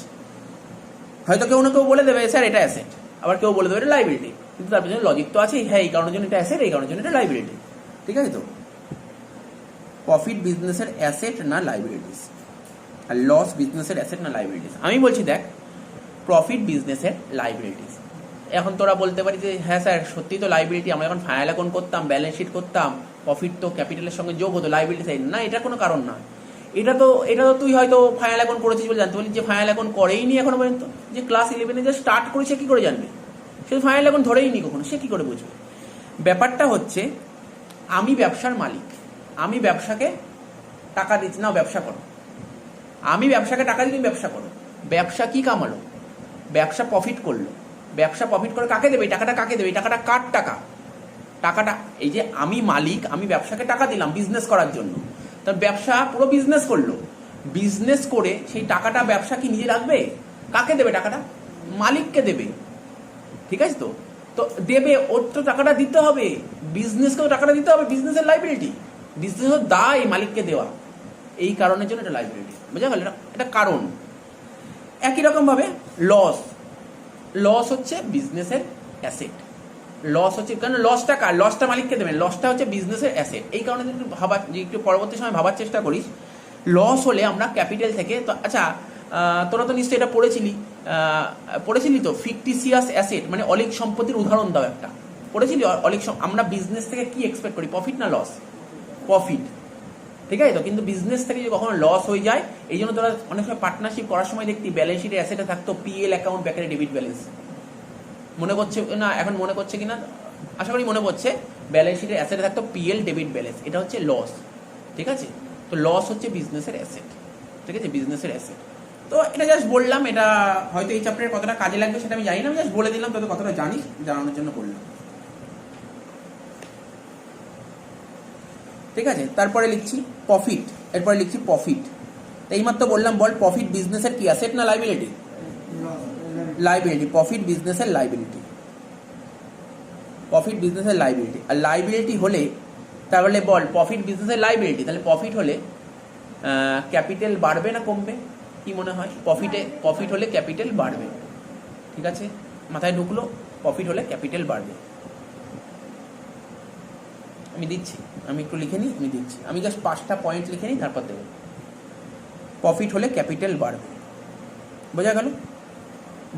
[SPEAKER 1] হয়তো কেউ না কেউ বলে দেবে স্যার এটা অ্যাসেট, আবার কেউ বলে দেবে এটা লাইবিলিটি, কিন্তু তার পিছনে লজিক তো আছে, হ্যাঁ এই কারণের জন্য এটা অ্যাসেট, এই কারণের জন্য এটা লাইবিলিটি। ঠিক আছে, তো প্রফিট বিজনেসের অ্যাসেট না লাইবিলিটিস, আর লস বিজনেসের অ্যাসেট না লাইবিলিটিস? আমি বলছি দেখ, প্রফিট বিজনেসের লাইবিলিটিস। এখন তোরা বলতে পারি যে হ্যাঁ স্যার সত্যি তো লাইবিলিটি, আমরা যখন ফাইনাল অ্যাকাউন্ট করতাম, ব্যালেন্স শিট করতাম, প্রফিট তো ক্যাপিটালের সঙ্গে যোগ হতো, লাইবিলিটি সাইড না। এটা কোনো কারণ না। এটা তো তুই হয়তো ফাইনাল অ্যাকাউন্ট করেছিস বলে জানতে পারলি, যে ফাইনাল অ্যাকাউন্ট করেই নি এখনো পর্যন্ত, যে ক্লাস 11-এ যে স্টার্ট করেছে কি করে জানবে? সে ফাইনাল অ্যাকাউন্ট ধরেই নি কখনো, সে কি করে বুঝবে? ব্যাপারটা হচ্ছে, আমি ব্যবসার মালিক, আমি ব্যবসাকে টাকা দিচ্ছি, না ব্যবসা করো, আমি ব্যবসাকে টাকা দিই, তুমি ব্যবসা করো। ব্যবসা কি কামালো? ব্যবসা প্রফিট করলো। ব্যবসা প্রফিট করে কাকে দেবে? এই টাকাটা কাকে দেবে? এই টাকাটা কার টাকা? টাকাটা এই যে আমি মালিক, আমি ব্যবসাকে টাকা দিলাম বিজনেস করার জন্য, তার ব্যবসা পুরো বিজনেস করলো, বিজনেস করে সেই টাকাটা ব্যবসা কি নিজে রাখবে? কাকে দেবে টাকাটা? মালিককে দেবে। ঠিক আছে, তো দেবে, ওর তো টাকাটা দিতে হবে, বিজনেসকেও টাকাটা দিতে হবে, বিজনেসের লাইবিলিটি, বিজনেসের দায় মালিককে দেওয়া, এই কারণের জন্য এটা লাইবিলিটি। বুঝা গেল? এটা কারণ। একই রকম ভাবে লস হচ্ছে বিজনেসের অ্যাসেট। লস হচ্ছে, কারণ লসটা কার? লসটা মালিককে দেবেন, লসটা হচ্ছে বিজনেসের অ্যাসেট। এই কারণে যদি একটু পরবর্তী সময় ভাবার চেষ্টা করিস, লস হলে আমরা ক্যাপিটাল থেকে, তো আচ্ছা তোরা তো নিশ্চয়ই এটা পড়েছিলি তো, ফিকটিসিয়াস অ্যাসেট মানে অলিক সম্পত্তির উদাহরণ দাও একটা, পড়েছিলি? আমরা বিজনেস থেকে কি এক্সপেক্ট করি? প্রফিট না লস? প্রফিট। ঠিক আছে, তো কিন্তু বিজনেস থেকে যদি কখনো লস হয়ে যায়, এই জন্য তোরা অনেক সময় পার্টনারশিপ করার সময় দেখতি ব্যালেন্স শিটে অ্যাসেটে থাকতো পিএল অ্যাকাউন্ট, ব্যাকেটে ডেবিট ব্যালেন্স। মনে করছে না? এখন মনে করছে কিনা, আশা করি মনে পড়ছে। ব্যালেন্স শিটে অ্যাসেটে থাকতো পিএল ডেবিট ব্যালেন্স, এটা হচ্ছে লস। ঠিক আছে, তো লস হচ্ছে বিজনেসের অ্যাসেট। ঠিক আছে, বিজনেসের অ্যাসেট। তো এটা জাস্ট বললাম, এটা হয়তো এই চ্যাপ্টারে কতটা কাজে লাগবে সেটা আমি জানি না, আমি জাস্ট বলে দিলাম, তোদের কতটা জানিস জানানোর জন্য বললাম। ঠিক আছে, তারপরে লিখছি প্রফিট, এরপরে লিখছি প্রফিট। এইমাত্র বললাম, বল প্রফিট বিজনেসের কি অ্যাসেট না লাইবিলিটি? লাইবিলিটি। প্রফিট বিজনেসের লাইবিলিটি, প্রফিট বিজনেসের লাইবিলিটি। আর লাইবিলিটি হলে তাহলে বল প্রফিট বিজনেসের লাইবিলিটি, তাহলে প্রফিট হলে ক্যাপিটাল বাড়বে না কমবে? কি মনে হয়? প্রফিট হলে ক্যাপিটাল বাড়বে। ঠিক আছে, মাথায় ঢুকলো? প্রফিট হলে ক্যাপিটাল বাড়বে। আমি দিচ্ছি, আমি একটু লিখে নিই, আমি দিচ্ছি, আমি জাস্ট 5টা পয়েন্ট লিখে নিই, তারপর দেবো। প্রফিট হলে ক্যাপিটাল বাড়বে, বোঝা গেল?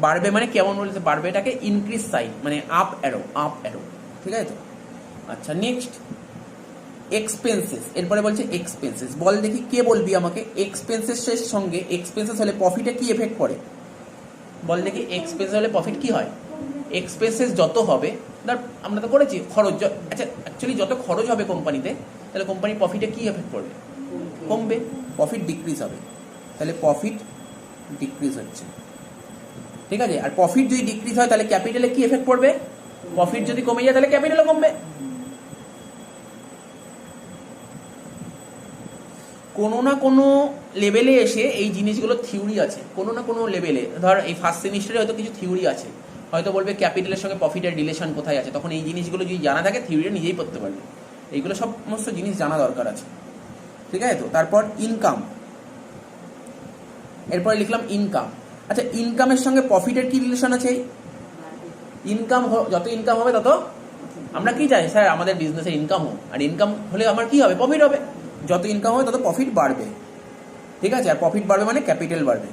[SPEAKER 1] বাড়বে মানে কেমন বলেছে বাড়বে, এটাকে ইনক্রিজ সাইন, মানে আপ অ্যারো, আপ অ্যারো, ঠিক আছে তো? আচ্ছা, নেক্সট এক্সপেন্সেস। এরপরে বলছে এক্সপেন্সেস। বল দেখি কে বলবি আমাকে, এক্সপেন্সেসের সঙ্গে এক্সপেন্সেস হলে প্রফিটে কি এফেক্ট পড়ে? বল দেখি, এক্সপেন্সেস হলে প্রফিট কি হয়? এক্সপেন্সেস যত হবে, ধর আমরা তো করেছি খরচ, আচ্ছা অ্যাকচুয়ালি যত খরচ হবে কোম্পানিতে, তাহলে কোম্পানির প্রফিটে কি এফেক্ট পড়বে? কমবে, প্রফিট ডিক্রিজ হবে, তাহলে প্রফিট ডিক্রিজ হচ্ছে, ঠিক আছে? আর প্রফিট যদি ডিক্রিজ হয় তাহলে ক্যাপিটালে কি এফেক্ট পড়বে? প্রফিট যদি কমে যায় তাহলে ক্যাপিটালও কমবে। কোনো না কোনো লেভেলে এসে এই জিনিসগুলো থিওরি আছে, কোনো না কোনো লেভেলে, ধর এই ফার্স্ট সেমিস্টারে হয়তো কিছু থিওরি আছে, হয়তো বলবে ক্যাপিটালের সঙ্গে প্রফিটের রিলেশন কোথায় আছে, তখন এই জিনিসগুলো যদি জানা থাকে থিওরিটা নিজেই পড়তে পারবে। এইগুলো সমস্ত জিনিস জানা দরকার আছে, ঠিক আছে তো? তারপর ইনকাম, এরপরে লিখলাম ইনকাম। আচ্ছা, ইনকামের সঙ্গে প্রফিটের কি রিলেশন আছে? ইনকাম, যত ইনকাম হবে তত আমরা কি চাই? স্যার আমাদের বিজনেসের ইনকাম হোক, আর ইনকাম হলে আমার কি হবে? প্রফিট হবে। যত ইনকাম হবে তত প্রফিট বাড়বে, ঠিক আছে? আর প্রফিট বাড়বে মানে ক্যাপিটাল বাড়বে,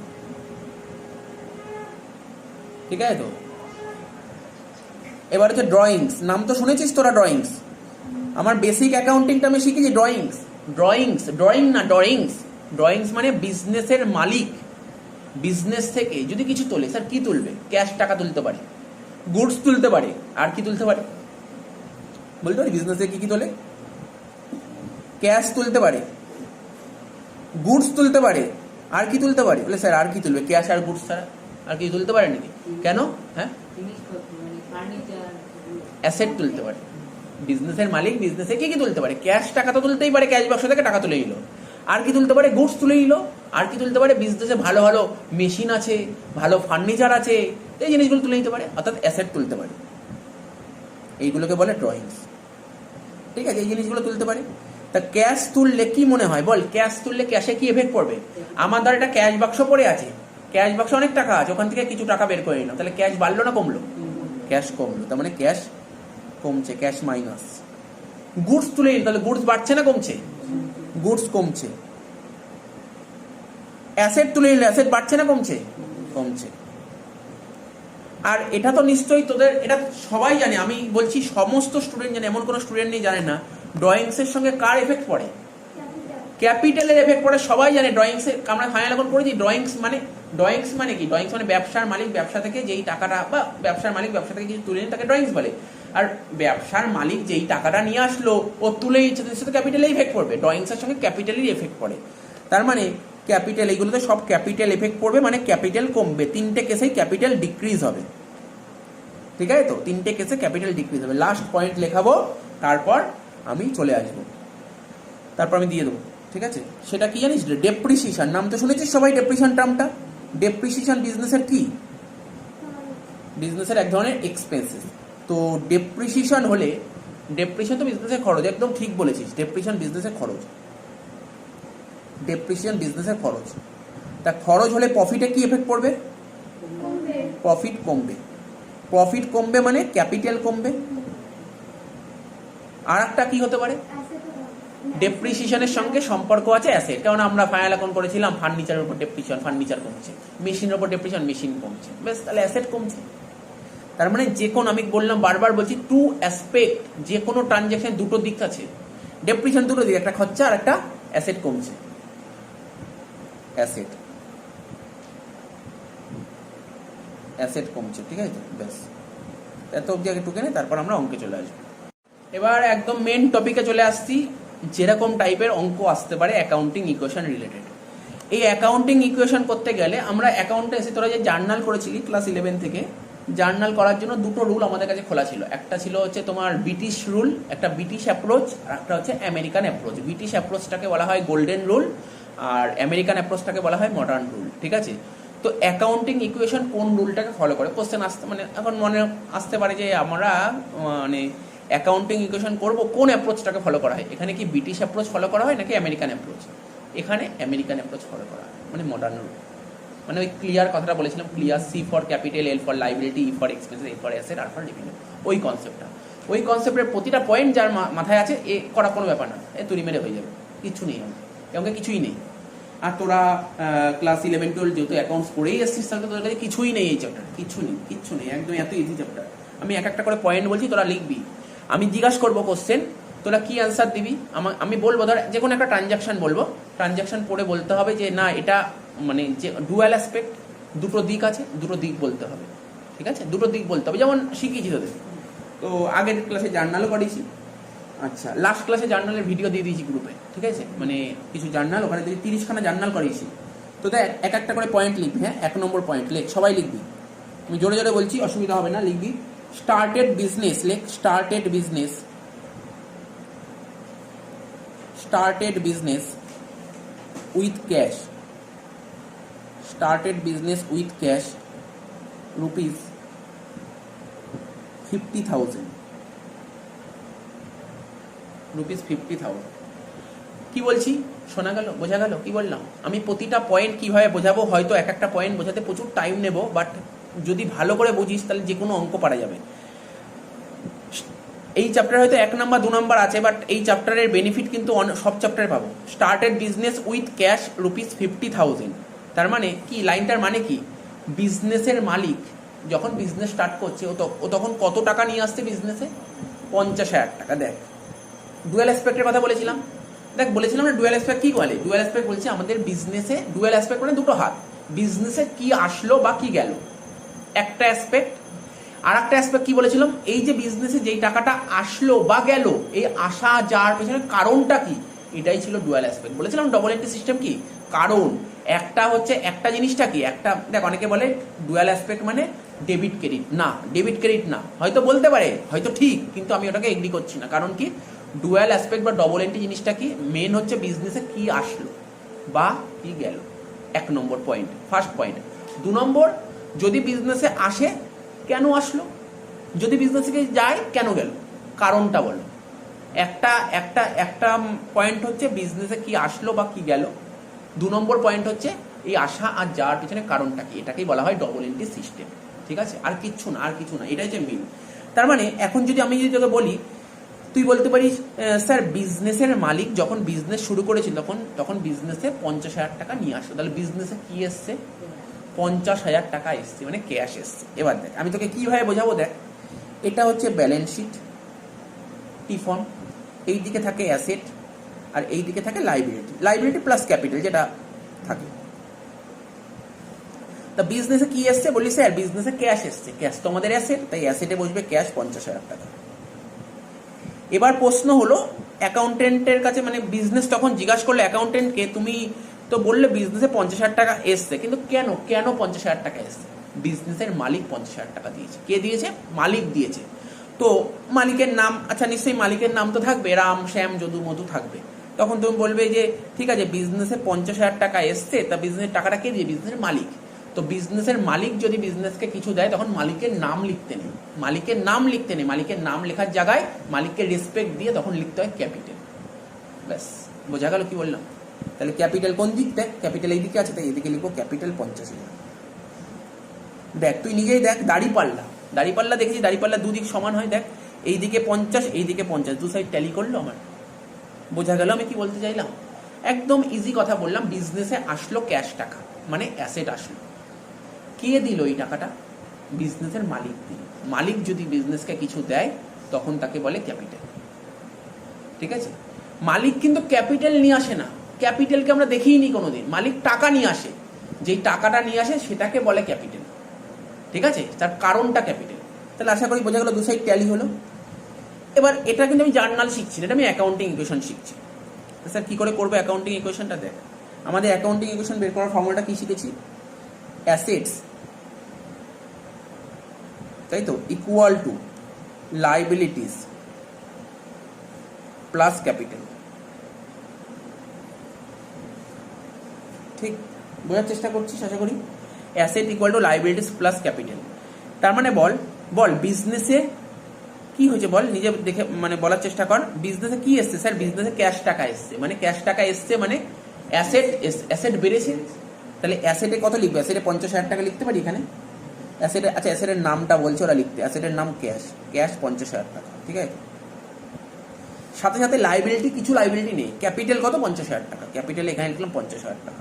[SPEAKER 1] ঠিক আছে তো? এবার হচ্ছে ড্রয়িংস। নাম তো শুনেছিস তোরা ড্রয়িংস? আমার বেসিক অ্যাকাউন্টিংটা আমি শিখেছি ড্রয়িংস। ড্রয়িংস, ড্রয়িং না, ড্রয়িংস। ড্রয়িংস মানে বিজনেসের মালিক বিজনেস থেকে যদি কিছু তোলে, স্যার কি তুলবে? ক্যাশ টাকা তুলতে পারে, গুডস তুলতে পারে, আর কি তুলতে পারে বলতে পারি? বিজনেস থেকে কি তোলে? ক্যাশ তুলতে পারে, গুডস তুলতে পারে, আর কি তুলতে পারে? বলে স্যার আর কি তুলবে? ক্যাশ আর গুডস ছাড়া আর কি তুলতে পারে নাকি? কেন? হ্যাঁ, অ্যাসেট তুলতে পারে। বিজনেসের মালিক বিজনেসে কি কি তুলতে পারে? ক্যাশ টাকা তো তুলতেই পারে, ক্যাশ বাক্স থেকে টাকা তুলে নিল। আর কি তুলতে পারে? গুডস তুলে নিল। আর কি তুলতে পারে? বিজনেসে ভালো ভালো মেশিন আছে, ভালো ফার্নিচার আছে, এই জিনিসগুলো তুলে নিতে পারে, অর্থাৎ অ্যাসেট তুলতে পারে। এইগুলোকে বলে ড্রয়িংস, ঠিক আছে? এই জিনিসগুলো তুলতে পারে। তা ক্যাশ তুললে কি মনে হয় বল? ক্যাশ তুললে ক্যাশে কি এফেক্ট পড়বে? আমার দ্বারা একটা ক্যাশ বাক্স পড়ে আছে, ক্যাশ বাক্সে অনেক টাকা আছে, ওখান থেকে কিছু টাকা বের করে নিলাম, তাহলে ক্যাশ বাড়লো না কমলো? ক্যাশ কমলো, তার মানে ক্যাশ কমছে, ক্যাশ মাইনাস। গুডস তুলে নিল, তাহলে গুডস বাড়ছে না কমছে? গুডস কমছে। অ্যাসেট তুলে নিল, অ্যাসেট বাড়ছে না কমছে? কমছে। আর এটা তো নিশ্চয়ই তোদের, এটা সবাই জানে, আমি বলছি সমস্ত স্টুডেন্ট জানে, এমন কোনো স্টুডেন্ট নেই জানে না। ড্রয়িংসের সঙ্গে কার এফেক্ট পড়ে? ক্যাপিটালের এফেক্ট পড়ে, সবাই জানে। ড্রয়িংসে আমরা ফাইনাল এখন করেছি, ড্রয়িংস মানে কি? ড্রয়িংস মানে ব্যবসার মালিক ব্যবসা থেকে যেই টাকাটা, বা ব্যবসার মালিক ব্যবসা থেকে কিছু তুলে নিয়ে তাকে ড্রয়িংস বলে। আর ব্যবসার মালিক যেই টাকাটা নিয়ে আসলো ও তুলে ইচ্ছে তো ক্যাপিটালে এফেক্ট পড়বে, ড্রয়িংসের সঙ্গে ক্যাপিটালেরই এফেক্ট পড়ে। তার মানে ক্যাপিটাল, এইগুলোতে সব ক্যাপিটাল এফেক্ট পড়বে, মানে ক্যাপিটাল কমবে। 3টে কেসেই ক্যাপিটাল ডিক্রিজ হবে, ঠিক আছে তো? 3টে কেসে ক্যাপিটাল ডিক্রিজ হবে। লাস্ট পয়েন্ট লেখাবো, তারপর আমি চলে আসবো, তারপর আমি দিয়ে দেবো, ঠিক আছে? সেটা কি জানিস? ডেপ্রিসিয়েশন। নাম তো শুনেছিস সবাই ডেপ্রিসিয়েশন টার্মটা। ডেপ্রিসিয়েশন বিজনেসের কি? বিজনেসের এক ধরনের এক্সপেন্সেস। তো ডেপ্রিসিয়েশন হলে, ডেপ্রিসিয়েশন তো বিজনেসের খরচ, একদম ঠিক বলেছিস, ডেপ্রিসিয়েশন বিজনেসের খরচ। ডেপ্রিসিয়েশন বিজনেসের খরচ। তা খরচ হলে প্রফিটে কি এফেক্ট পড়বে? প্রফিট কমবে। প্রফিট কমবে মানে ক্যাপিটাল কমবে। আর একটা কি হতে পারে? ডেপ্রিসিয়েশনের সঙ্গে সম্পর্ক আছে অ্যাসেট, কারণ আমরা ফাইনাল অ্যাকাউন্ট করেছিলাম ফার্নিচারের উপর ডেপ্রিসিয়েশন, ফার্নিচার কমছে। মেশিনের উপর ডেপ্রিসিয়েশন, মেশিন কমছে, বেশ, তাহলে অ্যাসেট কমছে। তার মানে যে কোনো, আমি বললাম বারবার বলছি, টু অ্যাসপেক্ট, যে কোনো ট্রানজ্যাকশন দুটো দিক আছে, ডেপ্রিসিয়েশন দুটো দিক, একটা খরচা আর একটা অ্যাসেট কমছে। অ্যাসেট অ্যাসেট কমছে, ঠিক আছে তো? ব্যাস, এত অবধি আগে টুকে নেই, তারপর আমরা অঙ্কে চলে আসবো। এবার একদম মেন টপিকে চলে আসছি, যেরকম টাইপের অঙ্ক আসতে পারে অ্যাকাউন্টিং ইকুয়েশন রিলেটেড। এই অ্যাকাউন্টিং ইকুয়েশন করতে গেলে আমরা অ্যাকাউন্টে এসে, তোরা যে জার্নাল করেছিলি ক্লাস 11 থেকে, জার্নাল করার জন্য দুটো রুল আমাদের কাছে খোলা ছিল। একটা ছিল হচ্ছে তোমার ব্রিটিশ রুল, একটা ব্রিটিশ অ্যাপ্রোচ, আর একটা হচ্ছে আমেরিকান অ্যাপ্রোচ। ব্রিটিশ অ্যাপ্রোচটাকে বলা হয় গোল্ডেন রুল, আর আমেরিকান অ্যাপ্রোচটাকে বলা হয় মডার্ন রুল, ঠিক আছে? তো অ্যাকাউন্টিং ইকুয়েশন কোন রুলটাকে ফলো করে, কোশ্চেন আসতে, মানে এখন মনে আসতে পারে যে আমরা মানে অ্যাকাউন্টিং ইকুয়েশন করবো, কোন অ্যাপ্রোচটাকে ফলো করা হয়? এখানে কি ব্রিটিশ অ্যাপ্রোচ ফলো করা হয় নাকি আমেরিকান অ্যাপ্রোচ? এখানে আমেরিকান অ্যাপ্রোচ ফলো করা হয়, মানে মডার্ন রুল। মানে ওই ক্লিয়ার কথাটা বলেছিলাম, clear, C for capital, L for liability, E for expenses, A for asset, R for revenue, ওই কনসেপ্টটা। ওই কনসেপ্টের প্রতিটা পয়েন্ট যার মাথায় আছে এ করা কোনো ব্যাপার না, এ তুলি মেরে হয়ে যাবে, কিচ্ছু নেই আমাকে কিছুই নেই। আর তোরা ক্লাস 11-12 যেহেতু অ্যাকাউন্টস পড়েই এসছিস, তাহলে তোদের কাছে কিছুই নেই এই চ্যাপ্টার, কিচ্ছু নেই একদম, এত ইজি চ্যাপ্টার। আমি এক একটা করে পয়েন্ট বলছি, তোরা লিখবি, আমি জিজ্ঞাসা করবো কোশ্চেন, তোরা কি অ্যান্সার দিবি, আমি বলবো, ধর যে কোনো একটা ট্রানজাকশন বলবো, ট্রানজাকশন পড়ে বলতে হবে যে না এটা মানে যে ডুয়াল অ্যাসপেক্ট, দুটো দিক আছে, দুটো দিক বলতে হবে, ঠিক আছে, দুটো দিক বলতে হবে, যেমন শিখিয়েছি তোদের। তো আগের ক্লাসে জার্নালও করিয়েছি, আচ্ছা লাস্ট ক্লাসে জার্নালের ভিডিও দিয়ে দিয়েছি গ্রুপে, ঠিক আছে, মানে কিছু জার্নাল ওখানে 30খানা জার্নাল করিয়েছি। তো দেখ এক একটা করে পয়েন্ট লিখবি, হ্যাঁ 1 নম্বর পয়েন্ট লেখ, সবাই লিখবি, আমি জোরে জোরে বলছি, অসুবিধা হবে না, লিখবি স্টার্টেড বিজনেস, লেখ started business, started business with cash, started business with cash rupees 50,000, rupees 50,000। কি বলছি শোনা গেল, বোঝা গেল কি বললাম? আমি প্রতিটা পয়েন্ট কিভাবে বোঝাবো, হয়তো এক একটা পয়েন্ট বোঝাতে প্রচুর টাইম নেব, বাট যদি ভালো করে বুঝিস তাহলে যে কোনো অঙ্ক পারা যাবে। এই চ্যাপ্টার হয়তো 1 নাম্বার 2 নাম্বার আছে, বাট এই চ্যাপ্টারের বেনিফিট কিন্তু সব চ্যাপ্টারে পাবো। Started business with cash rupees 50,000, তার মানে কি, লাইনটার মানে কি, বিজনেসের মালিক যখন বিজনেস স্টার্ট করছে ও তখন কত টাকা নিয়ে আসছে বিজনেসে, 50,000 টাকা। দেখ ডুয়াল অ্যাসপেক্টের কথা বলেছিলাম, দেখ বলেছিলাম না ডুয়াল অ্যাসপেক্ট কি বলে, ডুয়াল অ্যাসপেক্ট বলছে আমাদের বিজনেসে, ডুয়াল অ্যাসপেক্ট মানে দুটো হাত, বিজনেসে কি আসলো বা কি গেল একটা অ্যাসপেক্ট, আর একটা অ্যাসপেক্ট কি বলেছিলাম, এই যে বিজনেসে যেই টাকাটা আসলো বা গেল, এই আসা যাওয়ার পেছনে কারণটা কি, এটাই ছিল ডুয়াল অ্যাসপেক্ট। বলেছিলাম ডবল এন্ট্রি সিস্টেম কি, কারণ একটা হচ্ছে একটা জিনিসটা কি, একটা দেখ অনেকে বলে ডুয়াল অ্যাসপেক্ট মানে ডেবিট ক্রেডিট, না ডেবিট ক্রেডিট না, হয়তো বলতে পারে, হয়তো ঠিক, কিন্তু আমি ওটাকে এগ্রি করছি না। কারণ কি, ডুয়াল অ্যাসপেক্ট বা ডবল এন্ট্রি জিনিসটা কি, মেন হচ্ছে বিজনেসে কি আসলো বা কি গেল, 1 নম্বর পয়েন্ট, ফার্স্ট পয়েন্ট। 2 নম্বর, যদি বিজনেসে আসে কেন আসলো, যদি বিজনেসে যায় কেন গেল, কারণটা বলো। একটা পয়েন্ট হচ্ছে বিজনেসে কি আসলো বা কি গেল, 2 নম্বর পয়েন্ট হচ্ছে এই আসা আর যাওয়ার পিছনে কারণটা কি, এটাকেই বলা হয় ডবল এন্ট্রি সিস্টেম, ঠিক আছে, আর কিচ্ছু না, এটা হচ্ছে মেন। তার মানে এখন যদি আমি যদি তোকে বলি, তুই বলতে পারিস স্যার বিজনেসের মালিক যখন বিজনেস শুরু করেছিল তখন বিজনেসে 50,000 টাকা নিয়ে আসলো, তাহলে বিজনেসে কি এসছে, 50,000 টাকা এসছে, মানে ক্যাশ এসছে। এবার দেখ আমি তোকে কিভাবে বোঝাবো, দেখ এটা হচ্ছে ব্যালেন্স শিট টি ফর্ম, এই দিকে থাকে অ্যাসেট আর এই দিকে থাকে লাইবিলিটি প্লাস ক্যাপিটাল যেটা থাকে। তা বিজনেসে কি এসছে, বলি স্যার বিজনেসে ক্যাশ এসছে, ক্যাশ তো আমাদের অ্যাসেট, তাই অ্যাসেটে বসবে ক্যাশ 50,000 টাকা। এবার প্রশ্ন হলো অ্যাকাউন্টেন্টের কাছে, মানে বিজনেস তখন জিজ্ঞাসা করলো অ্যাকাউন্টেন্টকে, তুমি তো বললে বিজনেসে 50,000 টাকা এসছে, কিন্তু কেন 50,000 টাকা এসছে, বিজনেসের মালিক 50,000 টাকা দিয়েছে, কে দিয়েছে, মালিক দিয়েছে। তো মালিকের নাম, আচ্ছা নিশ্চয়ই মালিকের নাম তো থাকবে, রাম শ্যাম যদু মধু থাকবে। তখন তুমি বলবে যে ঠিক আছে বিজনেসে 50,000 টাকা এসছে, তা বিজনেসের টাকাটা কে দিয়ে, বিজনেসের মালিক। তো বিজনেসের মালিক যদি বিজনেসকে কিছু দেয় তখন মালিকের নাম লিখতে নেই, মালিকের নাম লেখার জায়গায় মালিককে রেসপেক্ট দিয়ে তখন লিখতে হয় ক্যাপিটাল। ব্যাস বোঝা গেল কি বললাম? তাহলে ক্যাপিটাল কোন দিক, দেখ ক্যাপিটাল এই দিকে আছে, তাই এদিকে লিখবো ক্যাপিটাল 50,000। দেখ তুই নিজেই দেখ, দাড়িপাল্লা দেখেছি, দাড়িপাল্লা দুদিক সমান হয়, দেখ এইদিকে 50 এইদিকে 50, দু সাইড ট্যালি করলো আমার। বোঝা গেল আমি কি বলতে চাইলাম? একদম ইজি কথা বললাম, বিজনেসে আসলো ক্যাশ টাকা মানে অ্যাসেট আসলো, কে দিল এই টাকাটা, বিজনেসের মালিক দিল। মালিক যদি বিজনেসকে কিছু দেয় তখন তাকে বলে ক্যাপিটাল, ঠিক আছে। মালিক কিন্তু ক্যাপিটাল নিয়ে আসে না, ক্যাপিটালকে আমরা দেখিনি কোনোদিন, মালিক টাকা নিয়ে আসে, যেই টাকাটা নিয়ে আসে সেটাকে বলে ক্যাপিটাল, ঠিক আছে, তার কারণটা ক্যাপিটাল। তাহলে আশা করি বোঝা গেল, দু সাইড ট্যালি হলো। এবার এটা কিন্তু আমি জার্নাল শিখছি, এটা আমি অ্যাকাউন্টিং ইকুয়েশন শিখছি। স্যার কি করে করবো অ্যাকাউন্টিং ইকুয়েশনটা? দেখ আমাদের অ্যাকাউন্টিং ইকুয়েশন বের করার ফর্মুলাটা কি শিখেছি, অ্যাসেটস তাই তো equal to liabilities plus capital, ঠিক বোঝার চেষ্টা করছিস আশা করি। Asset equal two liabilities plus capital, তার মানে বল বিজনেসে কি হয়েছে, বল নিজে দেখে মানে বলার চেষ্টা কর। বিজনেসে কি এসছে, স্যার বিজনেসে ক্যাশ টাকা এসছে, মানে ক্যাশ টাকা এসছে মানে অ্যাসেট বেড়েছে, তাহলে অ্যাসেটে কত লিখবে, অ্যাসেটে 50,000 টাকা লিখতে পারি এখানে, অ্যাসেটের, আচ্ছা অ্যাসেটের নামটা বলছে ওরা লিখতে, অ্যাসেটের নাম ক্যাশ, ক্যাশ 50,000 টাকা, ঠিক আছে। সাথে সাথে লাইবিলিটি, কিছু লাইবিলিটি নেই। ক্যাপিটাল কত? 50,000 টাকা, ক্যাপিটাল এখানে লিখলাম 50,000 টাকা।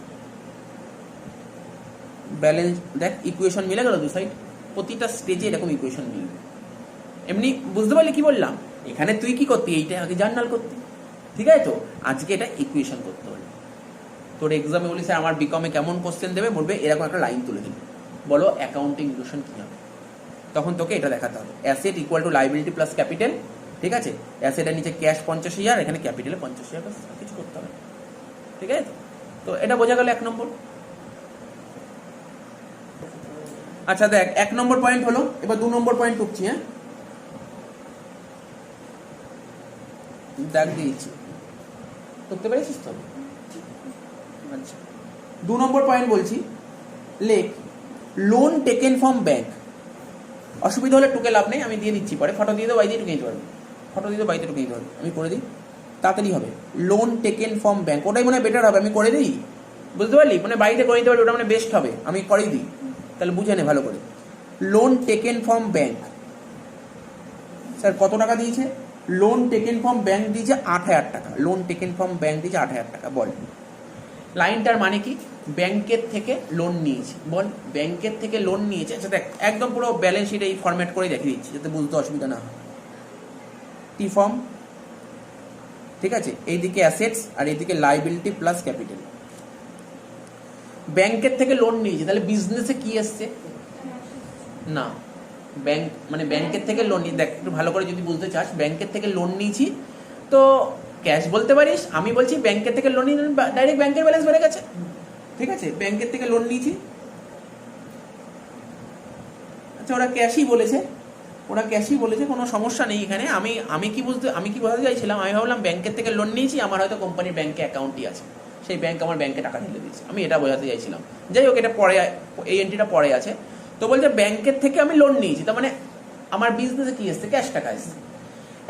[SPEAKER 1] ব্যালেন্স দেখ, ইকুয়েশন মিলে গেল দু সাইড, প্রতিটা স্টেজে এরকম ইকুয়েশন মিলবে। এমনি বুঝতে পারলি কি বললাম? এখানে তুই কি করতি? এইটা আগে জার্নাল করতি, ঠিক আছে তো। আজকে এটা ইকুয়েশন করতে হলো। তোর এক্সামে বলি স্যার আমার বিকমে কেমন কোশ্চেন দেবে, বলবে এরকম একটা লাইন তুলে দিবে, বলো অ্যাকাউন্টিং ইকুয়েশন কি হবে, তখন তোকে এটা দেখাতে হবে। Asset equal two liability plus capital, ঠিক আছে। অ্যাসেটের নিচে ক্যাশ 50,000, এখানে ক্যাপিটালে 50,000, কিছু করতে হবে, ঠিক আছে। তো এটা বোঝা গেল 1 নম্বর। আচ্ছা দেখ, 1 নম্বর পয়েন্ট হলো, এবার 2 নম্বর পয়েন্ট টুকছি। হ্যাঁ দেখ দিয়েছি, করতে পেরেছিস তো? আচ্ছা 2 নম্বর পয়েন্ট বলছি, লেখ লোন টেকেন ফ্রম ব্যাংক। অসুবিধা হলে টুকে লাভ নেই, আমি দিয়ে দিচ্ছি পরে। ফটো দিয়ে দেবো, বাই দিয়ে টুকে দিতে পারবো, ফটো দিয়ে দেবো, বাড়িতে টুকে দিতে পারবো, আমি করে দিই, তাড়াতাড়ি হবে। লোন টেকেন ফ্রম ব্যাংক, ওটাই মনে হয় বেটার হবে, আমি করে দিই, বুঝতে পারলি? মানে বাড়িতে করে দিতে পারবি, ওটা মানে বেস্ট হবে, আমি করেই দিই। তাহলে বুঝে নে ভালো করে। Loan taken from bank, sir কত টাকা দিয়েছে? লোন টেকেন ফ্রম ব্যাংক দিয়েছে 8,000 টাকা, লোন টেকেন ফ্রম ব্যাংক দিয়েছে 8,000 টাকা। বল লাইনটার মানে কি? ব্যাংকের থেকে লোন নিয়েছে, বল ব্যাংকের থেকে লোন নিয়েছে। আচ্ছা দেখ, একদম পুরো ব্যালেন্স শিট এই ফরম্যাট করে দেখিয়ে দিচ্ছি যাতে বুঝতে অসুবিধা না হয়। টি ফর্ম, ঠিক আছে, এইদিকে অ্যাসেটস আর এইদিকে লাইবিলিটি প্লাস ক্যাপিটাল। ব্যাংকের থেকে লোন নিয়েছে, তাহলে বিজনেসে কি এসছে না? ব্যাংক মানে ব্যাংকের থেকে লোন নিয়ে, দেখ একটু ভালো করে যদি বুঝতে চাস, ব্যাংকের থেকে লোন নিয়েছি তো ক্যাশ বলতে পারিস। আমি বলছি ব্যাংকের থেকে লোন নিয়ে ডাইরেক্ট ব্যাংকের ব্যালেন্স বেড়ে গেছে, ঠিক আছে। ব্যাংকের থেকে লোন নিয়েছি, আচ্ছা ওরা ক্যাশই বলেছে, ওরা ক্যাশই বলেছে, কোনো সমস্যা নেই এখানে। আমি কি বোঝাতে চাইছিলাম, আমি ভাবলাম ব্যাংকের থেকে লোন নিয়েছি, আমার হয়তো কোম্পানির ব্যাংকে অ্যাকাউন্টই আছে, সেই ব্যাংক আমার ব্যাংকে টাকা ঢেলে দিয়েছে, আমি এটা বোঝাতে চাইছিলাম। যাই হোক, এটা পরে, এই এন্ট্রিটা পরে আছে। তো বলছে ব্যাংকের থেকে আমি লোন নিয়েছি, তার মানে আমার বিজনেসে কি এসছে? ক্যাশ টাকা এসছে।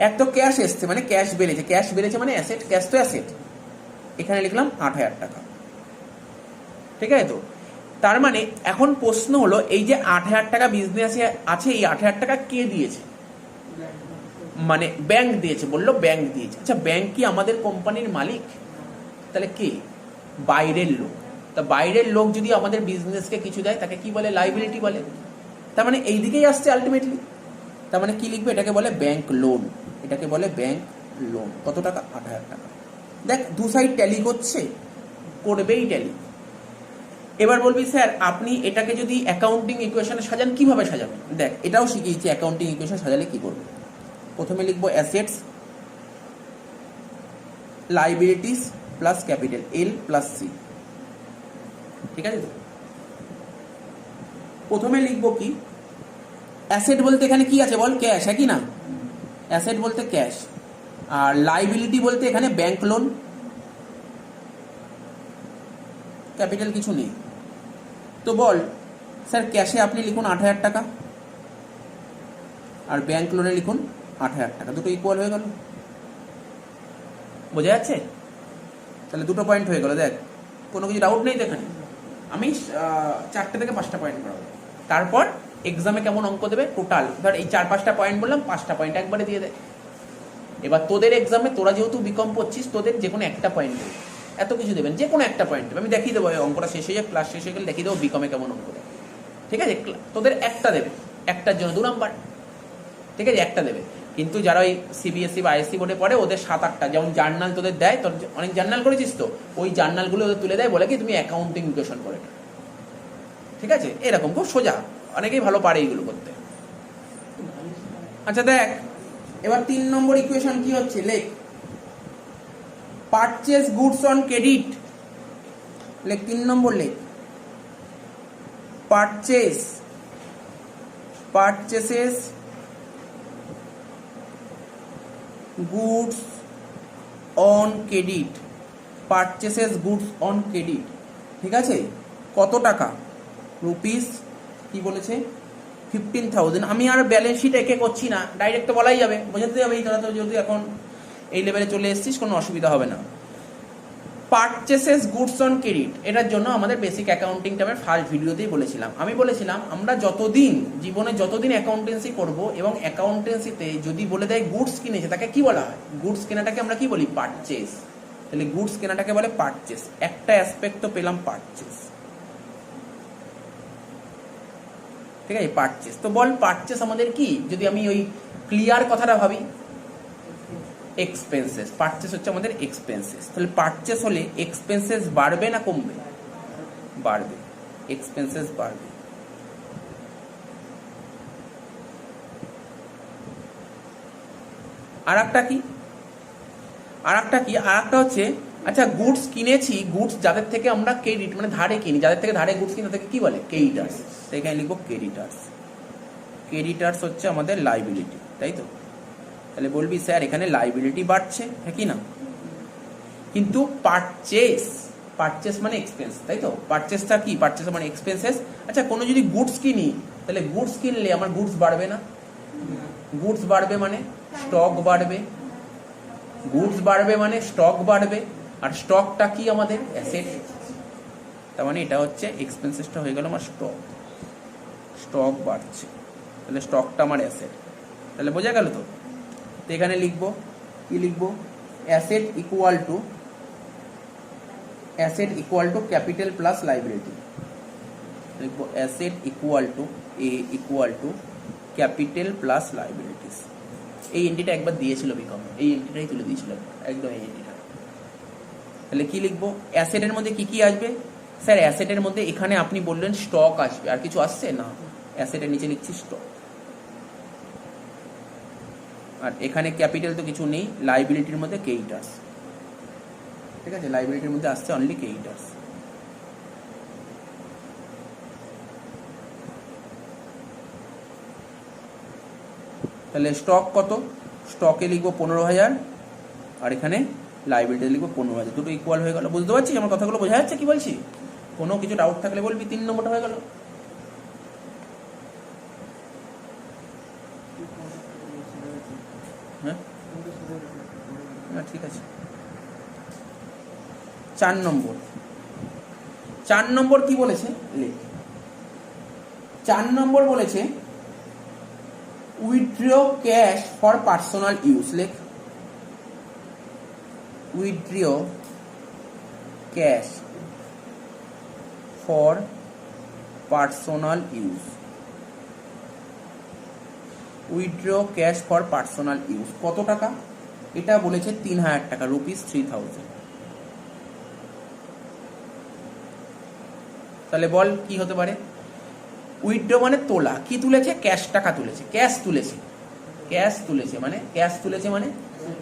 [SPEAKER 1] এক তো ক্যাশ এসছে মানে ক্যাশ বেড়েছে, ক্যাশ বেড়েছে মানে অ্যাসেট, ক্যাশ তো অ্যাসেট। এখানে লিখলাম 8,000 টাকা, ঠিক আছে তো। তার মানে এখন প্রশ্ন হলো, এই যে 8,000 টাকা বিজনেসে আছে, এই 8,000 টাকা কে দিয়েছে? মানে ব্যাংক দিয়েছে, বললো ব্যাংক দিয়েছে। আচ্ছা ব্যাংক কি আমাদের কোম্পানির মালিক? তাহলে কে? বাইরের লোক। তা বাইরের লোক যদি আমাদের বিজনেসকে কিছু দেয়, তাকে কি বলে? লাইবিলিটি বলে। তার মানে এই দিকেই আসছে আলটিমেটলি। তার মানে কি লিখবে? এটাকে বলে ব্যাংক লোন, এটাকে বলে ব্যাংক লোন। কত টাকা? 8,000 টাকা। দেখ দু সাইড ট্যালি করছে, করবেই ট্যালি। এবার বলবি স্যার আপনি এটাকে যদি অ্যাকাউন্টিং ইকুয়েশনে সাজান, কিভাবে সাজাবেন? দেখ এটাও শিখিয়েছি অ্যাকাউন্টিং ইকুয়েশন সাজালে কি করবে। প্রথমে লিখবো অ্যাসেটস লাইবিলিটিস প্লাস ক্যাপিটাল, এল প্লাস সি, ঠিক আছে তো। প্রথমে লিখবো কি? অ্যাসেট বলতে এখানে কি আছে বল? ক্যাশ, হ্যাঁ কি না? অ্যাসেট বলতে ক্যাশ, আর লাইবিলিটি বলতে এখানে ব্যাংক লোন, ক্যাপিটাল কিছু নেই। তো বল স্যার ক্যাশে আপনি লিখুন 8,000 টাকা, আর ব্যাংক লোনে লিখুন 8,000 টাকা, দুটো ইকুয়াল হয়ে গেল। বোঝা যাচ্ছে? তাহলে দুটো পয়েন্ট হয়ে গেল। দেখ কোনো কিছু ডাউট নেই তো এখানে। আমি 4টে থেকে 5টা পয়েন্ট করাবো, তারপর এক্সামে কেমন অঙ্ক দেবে টোটাল, ধর এই 4-5টা পয়েন্ট বললাম, 5টা পয়েন্ট একবারে দিয়ে দেয়। এবার তোদের এক্সামে, তোরা যেহেতু বিকম পড়ছিস, তোদের যে কোনো একটা পয়েন্ট দেবে, এত কিছু দেবেন, যে কোনো একটা পয়েন্ট দেবে। আমি দেখিয়ে দেবো অঙ্কটা শেষ হয়ে যায়, ক্লাস শেষ হয়ে গেলে দেখিয়ে দেবো বিকমে কেমন অঙ্ক দেবে, ঠিক আছে। তোদের একটা দেবে, একটার জন্য 2 নাম্বার, ঠিক আছে, একটা দেবে। কিন্তু যারা ওই সিবিএসসি বা আইএসসি বোর্ডে পড়ে, ওদের 7-8টা, যেমন জার্নাল তোদের দেয়, তোর অনেক জার্নাল করেছিস তো, ওই জার্নালগুলো ওদের তুলে দেয়, বলে কি তুমি অ্যাকাউন্টিং ইকুয়েশন করে, ঠিক আছে। এরকম খুব সোজা, অনেকেই ভালো পারে এইগুলো করতে। আচ্ছা দেখ এবার 3 নম্বর ইকুয়েশন কি হচ্ছে, লেখ পারচেজ গুডস অন ক্রেডিট। লেখ 3 নম্বর, লেখ purchases goods on credit, purchases goods on credit, ঠিক আছে। কত টাকা? রুপিস কি বলেছে? 15,000। আমি আর ব্যালেন্স শিট একে করছি না, ডাইরেক্ট তো বলাই যাবে, বোঝাতে যাবে। তোরা তো যদি এখন এই লেভেলে চলে এসেছিস, কোনো অসুবিধা হবে না। পারচেসেস গুডস অন ক্রেডিট, এটার জন্য আমাদের বেসিক অ্যাকাউন্টিং টাইমের ফার্স্ট ভিডিওতেই বলেছিলাম, আমি বলেছিলাম আমরা যতদিন জীবনে যতদিন অ্যাকাউন্টেন্সি করব এবং অ্যাকাউন্টেন্সিতে যদি বলে দেয় গুডস কিনেছে তাকে কি বলা হয়, গুডস কেনাটাকে আমরা কি বলি, পারচেস। তাহলে গুডস কেনাটাকে বলে পারচেস, একটা অ্যাসপেক্ট তো পেলাম পারচেস, ঠিক আছে, পারচেস। তো বল পারচেস আমাদের কি, যদি আমি ওই ক্লিয়ার কথাটা ভাবি, এক্সপেন্সেস, পারচেস হচ্ছে আমাদের এক্সপেন্সেস। তাহলে পারচেস হলে এক্সপেন্সেস বাড়বে না কমবে, বাড়বে, এক্সপেন্সেস বাড়বে। আর একটা কি, আর একটা হচ্ছে, আচ্ছা গুডস কিনেছি, গুডস যাদের থেকে আমরা ক্রেডিট মানে ধারে কিনি, যাদের থেকে ধারে গুডস কিনি তাদেরকে কি বলে, ক্রেডিটার্স। এখানে লিখবো ক্রেডিটার্স। ক্রেডিটার্স হচ্ছে আমাদের লাইবিলিটি, তাই তো। তাহলে বলবি স্যার এখানে লাইবিলিটি বাড়ছে, হ্যাঁ কি না, কিন্তু পারচেস, পারচেস মানে এক্সপেন্স, তাই তো, পারচেসটা কি, পারচেস মানে এক্সপেন্সেস। আচ্ছা কোনো যদি গুডস কিনি, তাহলে গুডস কিনলে আমার গুডস বাড়বে না, গুডস বাড়বে মানে স্টক বাড়বে, গুডস বাড়বে মানে স্টক বাড়বে, আর স্টকটা কি আমাদের অ্যাসেট, তার মানে এটা হচ্ছে এক্সপেন্সেসটা হয়ে গেল আমার স্টক, স্টক বাড়ছে, তাহলে স্টকটা আমার অ্যাসেট। তাহলে বোঝা গেল তো। তো এখানে লিখবো কি, লিখবো asset equal to capital plus liability, লিখবো asset equal to capital plus liabilities. এই এন্ট্রিটা একবার দিয়েছিল বিকম, এই এন্ট্রিটাই তুলে দিয়েছিল একদম, এই এন্ট্রিটা। তাহলে কি লিখবো, অ্যাসেটের মধ্যে কি কি আসবে, স্যার অ্যাসেটের মধ্যে এখানে আপনি বললেন স্টক আসবে, আর কিছু আসছে না, অ্যাসেটের নিচে লিখছি স্টক, আর এখানে ক্যাপিটাল তো কিছু নেই, লাইবিলিটির মধ্যে ক্রেডিটার্স, ঠিক আছে, লাইবিলিটির মধ্যে আসছে অনলি ক্রেডিটার্স। তাহলে স্টক কত, স্টকে লিখবো 15,000, আর এখানে লাইবিলিটি লিখবো 15,000, দুটো ইকুয়াল হয়ে গেল। বুঝতে পারছিস আমার কথাগুলো, বোঝা যাচ্ছে কি বলছি, কোনো কিছু ডাউট থাকলে বলবি। 3 নম্বরটা হয়ে গেল। হ্যাঁ ঠিক আছে। 4 নম্বর কি বলেছে, লেখ। 4 নম্বর বলেছে withdraw cash for personal use, লেখ withdraw cash for personal use, withdraw cash for personal use কত টাকা, এটা বলেছে 3,000 টাকা, ₹3,000। তাহলে বল কি হতে পারে, উইথড্র মানে তোলা, কি তুলেছে, ক্যাশ টাকা তুলেছে, ক্যাশ তুলেছে মানে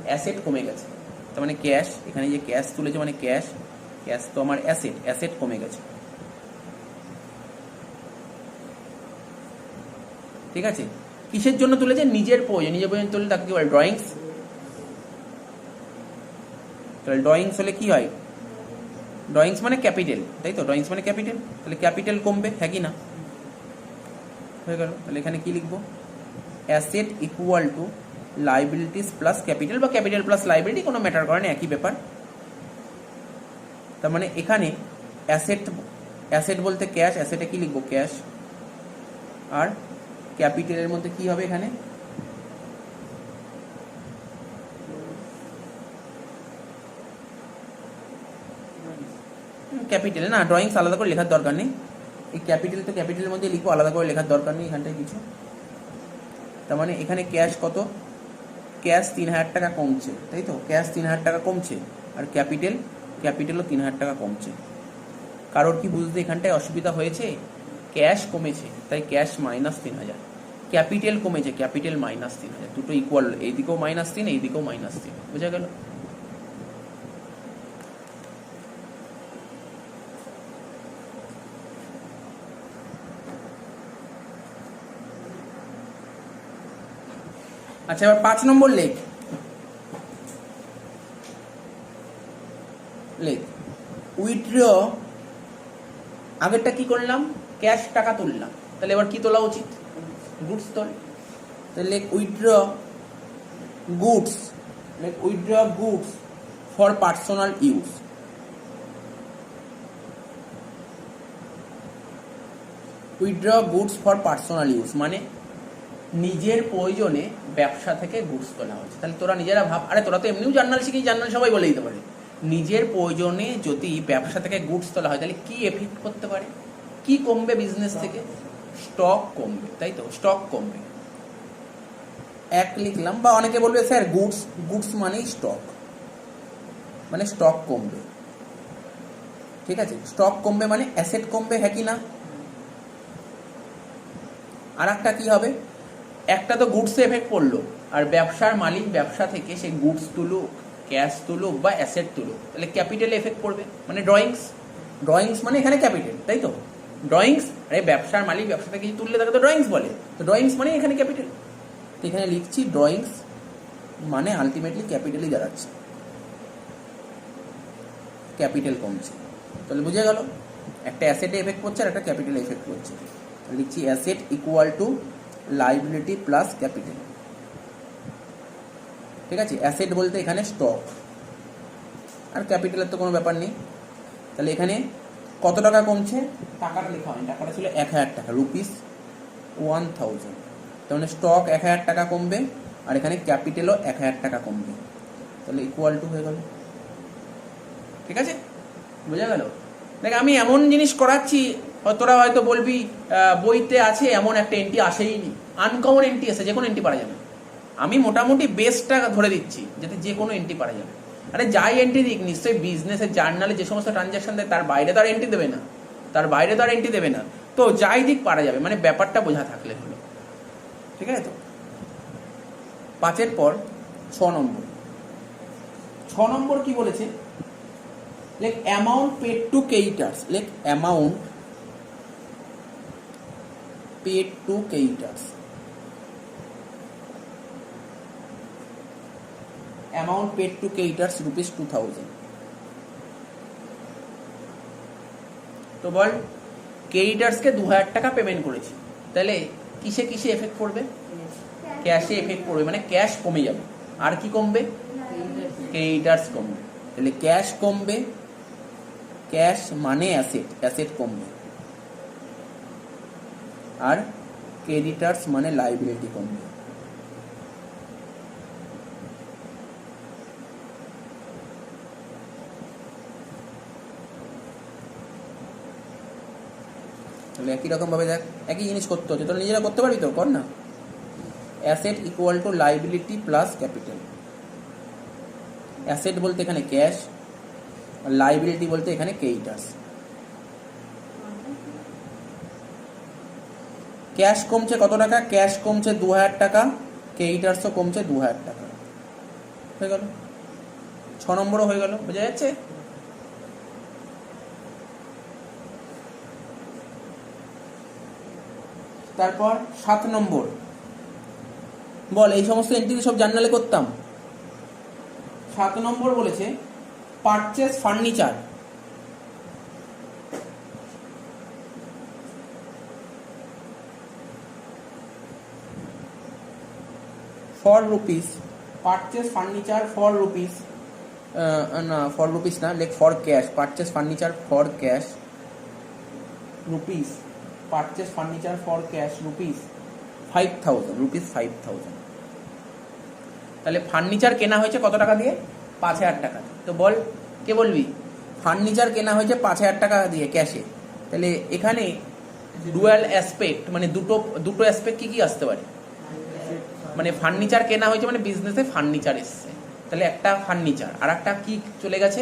[SPEAKER 1] অ্যাসেট কমে গেছে, তার মানে ক্যাশ, এখানে যে ক্যাশ তুলেছে মানে ক্যাশ তো আমার অ্যাসেট কমে গেছে, ঠিক আছে। কিসের জন্য তুলেছে, নিজের প্রয়োজন তুলে তাকে কি বলে, ড্রয়িংস। তাহলে ড্রয়িংস হলে কি হয়, ড্রয়িংস মানে ক্যাপিটাল, তাই তো, ড্রয়িংস মানে ক্যাপিটাল, তাহলে ক্যাপিটাল কমবে, হ্যাঁ কি না, হয়ে গেল। তাহলে এখানে কি লিখবো, asset equal two liabilities plus capital, বা ক্যাপিটাল প্লাস লাইবিলিটি, কোনো ম্যাটার করে না, একই ব্যাপার। তার মানে এখানে অ্যাসেট বলতে ক্যাশ, অ্যাসেটে কি লিখবো, ক্যাশ, আর ক্যাপিটালের মধ্যে কি হবে এখানে, ক্যাপিটাল না, ড্রয়িংস আলাদা করে লেখার দরকার নেই, এই ক্যাপিটাল তো ক্যাপিটালের মধ্যে লিখবো, আলাদা করে লেখার দরকার নেই এখানটায় কিছু। তার মানে এখানে ক্যাশ কত, ক্যাশ 3,000 টাকা কমছে, তাই তো, ক্যাশ 3,000 টাকা কমছে, আর ক্যাপিটালও 3,000 টাকা কমছে। কারোর কি বুঝতে এখানটায় অসুবিধা হয়েছে, ক্যাশ কমেছে তাই ক্যাশ -3,000, ক্যাপিটাল কমেছে ক্যাপিটাল -3,000, দুটো ইকুয়াল, এইদিকেও -3, এইদিকেও -3, বোঝা গেল। আচ্ছা এবার 5 নম্বর লেখ উইথড্র, আগেরটা কি করলাম, ক্যাশ টাকা তুললাম, তাহলে এবার কি তোলা উচিত, গুডস তোল। তাহলে withdraw goods for personal use, withdraw goods for personal use মানে নিজের প্রয়োজনে ব্যবসা থেকে গুডস তোলা হচ্ছে। তাহলে তোরা নিজেরা ভাব, আরে তোরা তো এমনিও জার্নাল শিখি, জার্নাল সবাই বলে দিতে পারে। নিজের প্রয়োজনে যদি ব্যবসা থেকে গুডস তোলা হয় তাহলে কি এফেক্ট করতে পারে, কি কমবে বিজনেস থেকে? স্টক কমবে, তাই তো, স্টক কমবে। এক লিখলাম, বা অনেকে বলবে স্যার গুডস, গুডস মানেই স্টক, মানে স্টক কমবে। ঠিক আছে, স্টক কমবে মানে অ্যাসেট কমবে, হ্যাঁ কি না? আর একটা কি হবে, একটা তো গুডসে এফেক্ট পড়লো, আর ব্যবসার মালিক ব্যবসা থেকে সে গুডস তুলুক, ক্যাশ তুলুক বা অ্যাসেট তুলুক, তাহলে ক্যাপিটালে এফেক্ট পড়বে, মানে ড্রয়িংস। ড্রয়িংস মানে এখানে ক্যাপিটাল, তাই তো। ড্রয়িংস, আরে ব্যবসার মালিক ব্যবসা থেকে তুললে তাকে তো ড্রয়িংস বলে, তো ড্রয়িংস মানে এখানে ক্যাপিটাল। তো এখানে লিখছি ড্রয়িংস মানে আলটিমেটলি ক্যাপিটালই দাঁড়াচ্ছে, ক্যাপিটাল কমছে। তাহলে বুঝে গেল, একটা অ্যাসেটে এফেক্ট করছে আর একটা ক্যাপিটালে এফেক্ট করছে। লিখছি asset equal two liability plus capital. ঠিক আছে, অ্যাসেট বলতে এখানে স্টক, আর ক্যাপিটালের তো কোনো ব্যাপার নেই। তাহলে এখানে কত টাকা কমছে, টাকাটা লেখা হয়, টাকাটা ছিল 1000 টাকা, রুপিস 1000। তার মানে স্টক 1000 টাকা কমবে, আর এখানে ক্যাপিটালও 1000 টাকা কমবে, তাহলে ইকুয়াল টু হয়ে গেল। ঠিক আছে, বোঝা গেল? দেখ আমি এমন জিনিস করাচ্ছি, তোরা হয়তো বলবি বইতে আছে এমন একটা এন্ট্রি আসেই নি, আনকমন এন্ট্রি আছে, যে কোনো এন্ট্রি পারা যাবে। আমি মোটামুটি বেস্টটা ধরে দিচ্ছি যাতে যে কোনো এন্ট্রি পারা যাবে। আরে যাই এন্ট্রি দিক, নিশ্চয়ই বিজনেসের জার্নালে যে সমস্ত ট্রানজাকশন দেয় তার বাইরে তো আর এন্ট্রি দেবে না, তার বাইরে তো আর এন্ট্রি দেবে না। তো যাই দিক পারা যাবে, মানে ব্যাপারটা বোঝা থাকলে হলো। ঠিক আছে, তো 5-এর পর 6 নম্বর। 6 নম্বর কি বলেছে, লেখ অ্যামাউন্ট পেড টু ক্রেডিটার্স। লেখ amount paid to creditors. Amount paid to creditors rupees 2000। তো বল, ক্রেডিটার্সকে 2000 টাকা পেমেন্ট করেছি, তাহলে কিসে কিসে এফেক্ট পড়বে? ক্যাশে এফেক্ট পড়বে, মানে ক্যাশ কমে যাবে। আর কি কমবে? ক্রেডিটার্স কমবে। তাহলে ক্যাশ কমবে, ক্যাশ মানে অ্যাসেট, অ্যাসেট কমবে। আর ক্রেডিটার্স মানে লাইবিলিটি কমবে। তাহলে একই রকম ভাবে দেখ, একই জিনিস করতে হচ্ছে, তোরা নিজেরা করতে পারবি তো, কর না। Asset equal two liability plus capital. Asset বলতে এখানে ক্যাশ, আর লাইবিলিটি বলতে এখানে ক্রেডিটার্স। ক্যাশ কমছে কত টাকা? ক্যাশ কমছে 2000 টাকা, ক্রেডিটার্সও কমছে 2000 টাকা। হয়ে গেল, 6 নম্বরও হয়ে গেল, বোঝা যাচ্ছে? তারপর 7 নম্বর, বল এই সমস্ত এন্ট্রি সব জার্নালে করতাম। 7 নম্বর বলেছে purchase furniture. For rupees, purchase furniture for rupees, না ফর রুপিস না, লেখ for cash. Purchase furniture for cash rupees, purchase furniture for cash rupees 5000, rupees 5000। তাহলে ফার্নিচার কেনা হয়েছে কত টাকা দিয়ে? 5000 টাকা। তো বল, কে বলবি? ফার্নিচার কেনা হয়েছে 5000 টাকা দিয়ে ক্যাশে। তাহলে এখানে ডুয়াল অ্যাসপেক্ট, মানে দুটো অ্যাসপেক্ট কি কি আসতে পারে? মানে ফার্নিচার কেনা হয়েছে মানে বিজনেসে ফার্নিচার এসছে, তাহলে একটা ফার্নিচার, আর একটা কি চলে গেছে?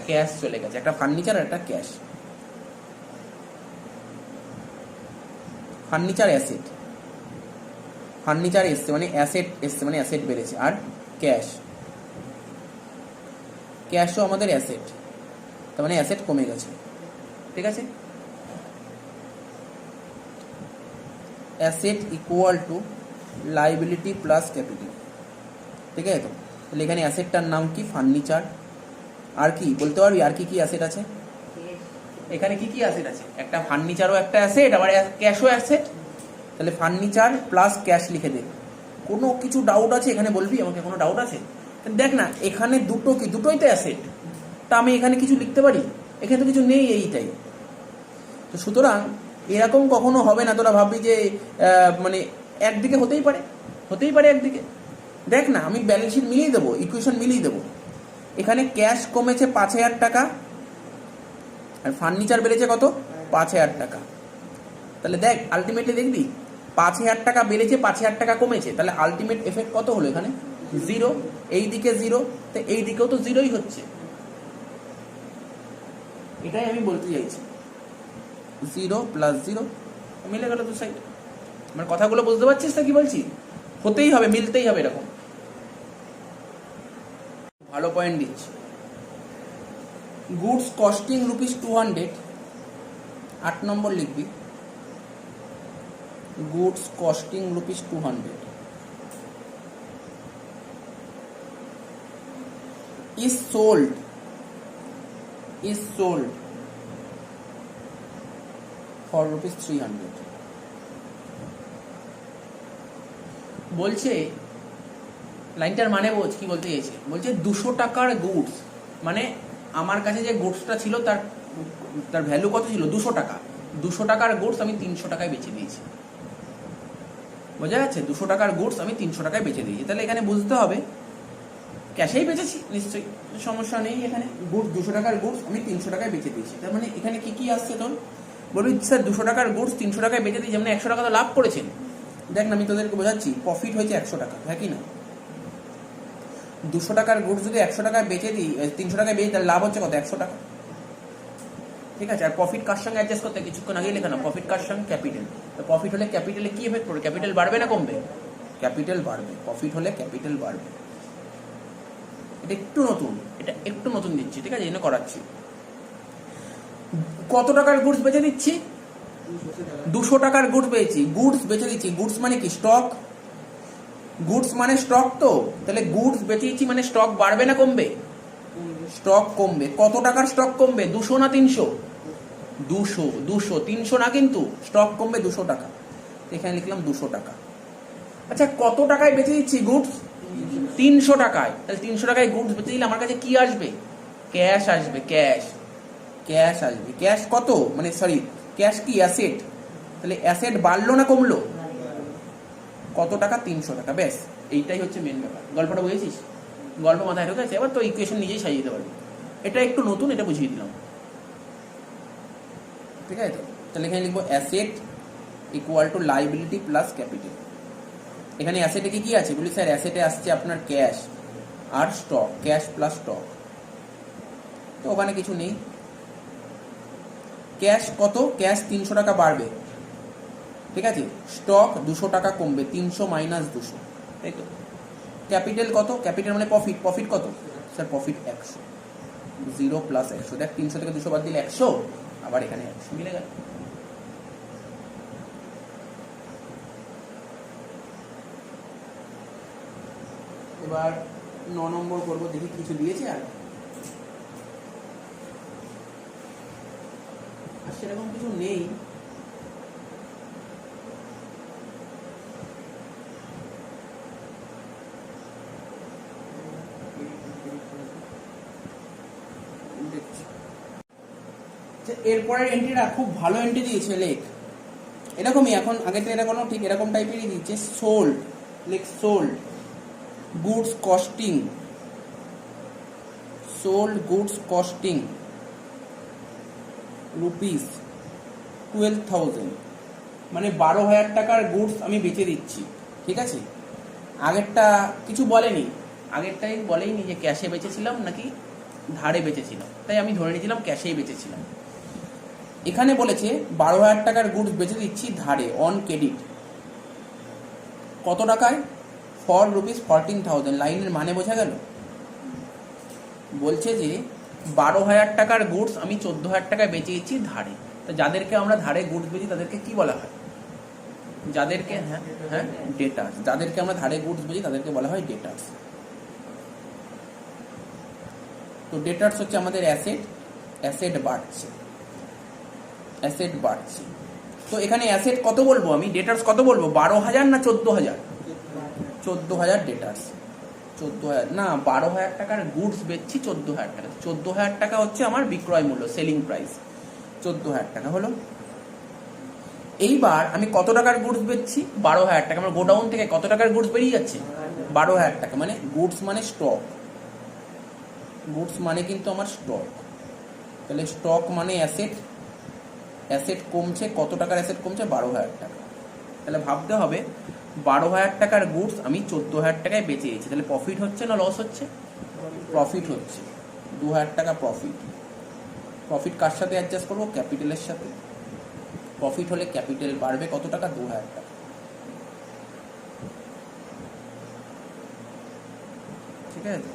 [SPEAKER 1] ক্যাশ চলে গেছে। একটা ফার্নিচার আর একটা ক্যাশ। ফার্নিচার অ্যাসেট, ফার্নিচার এসছে মানে অ্যাসেট এসছে, মানে অ্যাসেট বেড়েছে। আর ক্যাশ, ক্যাশও আমাদের অ্যাসেট, তার মানে অ্যাসেট কমে গেছে। ঠিক আছে, asset equal two liability plus capital. ঠিক আছে, তো তাহলে এখানে অ্যাসেটটার নাম কি? ফার্নিচার। আর কি বলতে পারবি, আর কি কি অ্যাসেট আছে এখানে? কি কি অ্যাসেট আছে? একটা ফার্নিচারও একটা অ্যাসেট, আবার ক্যাশও অ্যাসেট। তাহলে ফার্নিচার প্লাস ক্যাশ লিখে দে। কোনো কিছু ডাউট আছে এখানে বলবি আমাকে, কোনো ডাউট আছে? দেখ না, এখানে দুটো কি, দুটোই তো অ্যাসেট, তা আমি এখানে কিছু লিখতে পারি? এখানে তো কিছু নেই, এইটাই তো। সুতরাং এরকম কখনো হবে না তোরা ভাববি যে মানে একদিকে হতেই পারে একদিকে। দেখ না, আমি ব্যালেন্স শিট মিলিয়ে দেবো, ইকুয়েশন মিলিয়ে দেবো। এখানে ক্যাশ কমেছে 5,000 টাকা, আর ফার্নিচার বেড়েছে কত? 5,000 টাকা। তাহলে দেখ আলটিমেটলি দেখবি 5,000 টাকা বেড়েছে, 5,000 টাকা কমেছে, তাহলে আলটিমেট এফেক্ট কত হলো এখানে? 0। এই দিকে 0, তো এই দিকেও তো 0ই হচ্ছে। এটাই আমি বলতে চাইছি, 0 + 0 মিলে গেল দু সাইড। আমার কথাগুলো বুঝতে পারছিস তো কি বলছি? হতেই হবে, মিলতেই হবে এরকম। ভালো পয়েন্ট দিচ্ছি। গুডস কস্টিং ₹200, 8 নম্বর লিখবি। Goods costing ₹200 is sold for ₹300। বলছে লাইনটার মানে বোঝ কি বলতে চাইছে। বলছে 200 টাকার গুডস, মানে আমার কাছে যে গুডসটা ছিল তার ভ্যালু কত ছিল? 200 টাকা। 200 টাকার গুডস আমি 300 টাকায় বেচে দিয়েছি। বোঝা যাচ্ছে? 200 টাকার গুডস আমি 300 টাকায় বেচে দিয়েছি। তাহলে এখানে বুঝতে হবে ক্যাশেই বেচেছি নিশ্চয়ই, সমস্যা নেই। এখানে গুডস 200 টাকার গুডস আমি 300 টাকায় বেচে দিয়েছি। তার মানে এখানে কি আসছে তোর? বলবি স্যার 200 টাকার গুডস 300 টাকায় বেচে দিয়েছি, মানে 100 টাকা তো লাভ করেছেন। দেখ না, আমি তোদেরকে বোঝাচ্ছি, প্রফিট হয়েছে 100 টাকা, হ্যাঁ কি না? 200 টাকার গুডস যদি 100 টাকায় বেচে দিই, 300 টাকায় বেচে, তাহলে লাভ হচ্ছে কত? 100 টাকা। ঠিক আছে? আর প্রফিট কার সঙ্গে অ্যাডজাস্ট করতে কিছুক্ষণ আগেই লেখা না, প্রফিট কার সঙ্গে? ক্যাপিটাল। তো প্রফিট হলে ক্যাপিটালে কি এফেক্ট পড়বে? ক্যাপিটাল বাড়বে না কমবে? ক্যাপিটাল বাড়বে। প্রফিট হলে ক্যাপিটাল বাড়বে। এটা একটু নতুন দিচ্ছি, ঠিক আছে? এই জন্য করাচ্ছি। কত টাকার গুডস বেচে দিচ্ছি? 200 টাকার গুডস পেয়েছি, গুডস বেচে দিচ্ছি। গুডস মানে কি? স্টক। গুডস মানে স্টক, তো তাহলে গুডস বেচে দিচ্ছি মানে স্টক বাড়বে না কমবে? স্টক কমবে। কত টাকার স্টক কমবে? 200 না 300? 200। 300 না, কিন্তু স্টক কমবে 200 টাকা। এখানে লিখলাম 200 টাকা। আচ্ছা, কত টাকায় বেচে দিচ্ছি গুডস? 300 টাকায়। তাহলে 300 টাকায় গুডস বেচে দিলে আমার কাছে কি আসবে? ক্যাশ আসবে। ক্যাশ আসবে। ক্যাশ কত? মানে সরি, ক্যাশ কি? অ্যাসেট। তাহলে অ্যাসেট বাড়লো না কমলো? কত টাকা? 300 টাকা। ব্যাস, এইটাই হচ্ছে মেন ব্যাপার। গল্পটা বুঝেছিস? গল্প মাথায় ঢুকেছে? এবার তো ইকুয়েশন নিজেই সাজিয়ে দিতে পারবি। এটা একটু নতুন, এটা বুঝিয়ে দিলাম। ঠিক আছে? তো তাহলে এখানে লিখবো asset equal two liability plus capital. এখানে অ্যাসেটে কি আছে? বলি স্যার অ্যাসেটে আসছে আপনার ক্যাশ আর স্টক, ক্যাশ প্লাস স্টক। তো ওখানে কিছু নেই। ক্যাশ কত? ক্যাশ 300 টাকা বাড়বে, ঠিক আছে? স্টক 200 টাকা কমবে, 300 মাইনাস 200, তাই তো? ক্যাপিটাল কত? ক্যাপিটাল মানে প্রফিট। প্রফিট কত? Sir profit 100। 0 + 100। দেখ 300 থেকে 200 বাদ দিলে 100, আবার এখানে 100 মিলে গেল। এবার 9 নম্বর করবো, দেখি কিছু দিয়েছে আর সেরকম কিছু নেই। এরপরের এন্ট্রিটা খুব ভালো এন্ট্রি দিয়েছে, লেখ এরকমই। এখন আগে তো এরকম ঠিক এরকম টাইপেরই দিচ্ছে। সোল্ড, লেখ sold goods costing, sold goods costing ₹12,000, মানে 12,000 টাকার গুডস আমি বেচে দিচ্ছি, ঠিক আছে? আগেরটা কিছু বলেনি, আগেরটাই বলেইনি যে ক্যাশে বেচেছিলাম নাকি ধারে বেচেছিলাম, তাই আমি ধরে নিয়েছিলাম ক্যাশেই বেচেছিলাম। এখানে বলেছে 12,000 টাকার গুডস বেচে দিচ্ছি ধারে, অন ক্রেডিট। কত টাকায়? ফর ₹14,000। লাইনের মানে বোঝা গেল? বলছে যে 12,000 টাকার গুডস আমি 14,000 টাকায় বেচে দিচ্ছি ধারে। তো যাদেরকে আমরা ধারে গুডস বেচি তাদেরকে কি বলা হয়? যাদেরকে হ্যাঁ ডেটার্স। যাদেরকে আমরা ধারে গুডস বেচি তাদেরকে বলা হয় ডেটার্স। তো ডেটার্স হচ্ছে আমাদের অ্যাসেট। অ্যাসেট বাড়ছে। তো এখানে অ্যাসেট কত বলবো আমি? ডেটার্স কত বলবো? 12,000 না 14,000? 14,000 ডেটার্স। 14,000 না, 12,000 টাকার গুডস বেচছি 14,000 টাকা। 14,000 টাকা হচ্ছে আমার বিক্রয় মূল্য, সেলিং প্রাইস। 14,000 টাকা হলো। এইবার আমি কত টাকার গুডস বেচছি? 12,000 টাকা। আমার গোডাউন থেকে কত টাকার গুডস বেরিয়ে যাচ্ছে? 12,000 টাকা। মানে গুডস মানে স্টক, গুডস মানে কিন্তু আমার স্টক। তাহলে স্টক মানে অ্যাসেট, অ্যাসেট কমছে, কত টাকার অ্যাসেট কমছে? 12,000 টাকা। তাহলে ভাবতে হবে 12,000 টাকার গুডস আমি 14,000 টাকায় বেচে দিয়েছি, তাহলে প্রফিট হচ্ছে না লস হচ্ছে? প্রফিট হচ্ছে, 2,000 টাকা প্রফিট। প্রফিট কার সাথে অ্যাডজাস্ট করবো? ক্যাপিটালের সাথে। প্রফিট হলে ক্যাপিটাল বাড়বে কত টাকা? 2,000 টাকা। ঠিক আছে?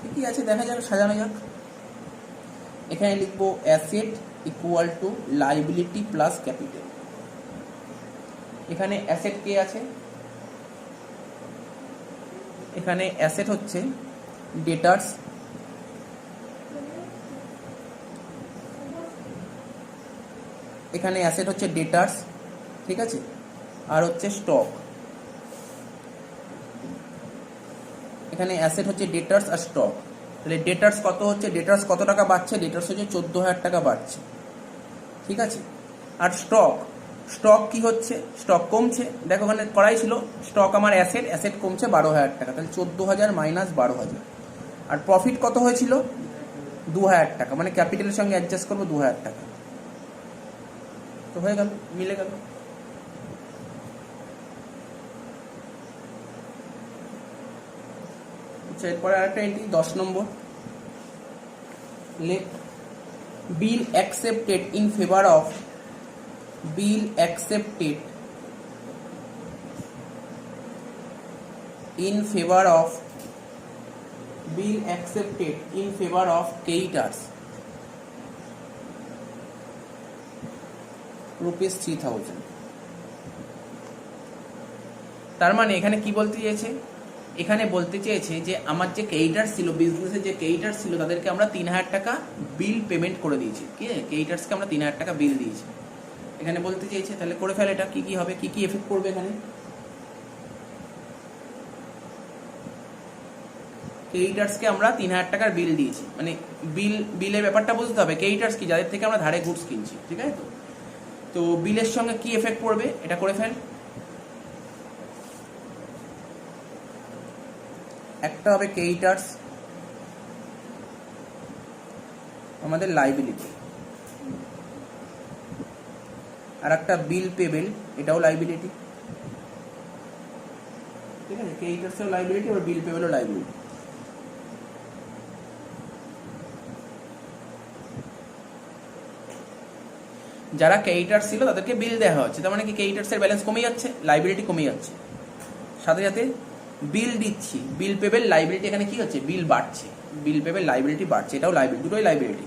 [SPEAKER 1] ঠিকই আছে, দেখা যাক, সাজানো যাক। এখানে লিখবো asset equal two liability plus capital. এখানে অ্যাসেট কে আছে? এখানে অ্যাসেট হচ্ছে ডেটার্স, এখানে অ্যাসেট হচ্ছে ডেটার্স, ঠিক আছে, আর হচ্ছে স্টক। এখানে অ্যাসেট হচ্ছে ডেটার্স আর স্টক। তাহলে ডেটার্স কত হচ্ছে? ডেটার্স কত টাকা বাড়ছে? ডেটার্স হচ্ছে 14,000 টাকা বাড়ছে, ঠিক আছে। আর স্টক, স্টক কি হচ্ছে? স্টক কমছে, দেখো ওখানে করাই ছিল, স্টক আমার অ্যাসেট, অ্যাসেট কমছে 12,000 টাকা, তাহলে 14,000 মাইনাস 12,000। আর প্রফিট কত হয়েছিল? 2,000 টাকা, মানে ক্যাপিটালের সঙ্গে অ্যাডজাস্ট করবো 2,000 টাকা। তো হয়ে গেল, মিলে গেল। আচ্ছা, এরপরে আরেকটা এন্ট্রি 10 নম্বর। Let bill accepted in favour of, bill accepted in favor of, bill accepted in favor of creditors rupees 3,000। তার মানে এখানে কি বলতে চেয়েছে? এখানে বলতে চেয়েছে যে আমার যে ক্রেডিটার্স ছিল, বিজনেসের যে ক্রেডিটার্স ছিল, তাদেরকে আমরা 3,000 টাকা বিল পেমেন্ট করে দিয়েছি। কি, ক্রেডিটার্সকে আমরা 3,000 টাকা বিল দিয়েছি, এখানে বলতে চেয়েছে। তাহলে করে ফেলে, এটা কি কি হবে, কি কি এফেক্ট পড়বে এখানে? ক্রেডিটার্সকে আমরা 3,000 টাকার বিল দিয়েছি, মানে বিলের ব্যাপারটা বুঝতে হবে। ক্রেডিটার্স কি? যাদের থেকে আমরা ধারে গুডস কিনছি, ঠিক আছে। তো বিলের সঙ্গে কি এফেক্ট পড়বে, এটা করে ফেল। একটা হবে ক্রেডিটার্স, আমাদের লাইবিলিটি, আর একটা বিল পেবেল, এটাও লাইবিলিটি, ঠিক আছে। ক্রেডিটার্সও লাইবিলিটি আর বিল পেবেলও লাইবিলিটি। যারা ক্রেডিটার ছিল তাদেরকে বিল দেওয়া হচ্ছে, তার মানে কি ক্রেডিটার্সের ব্যালেন্স কমে যাচ্ছে, লাইবিলিটি কমে যাচ্ছে। সাথে সাথে বিল দিচ্ছি, বিল পেবেল লাইবিলিটি, এখানে কি হচ্ছে? বিল বাড়ছে, বিল পেবেল লাইবিলিটি বাড়ছে, এটাও লাইবিলিটি, দুটোই লাইবিলিটি।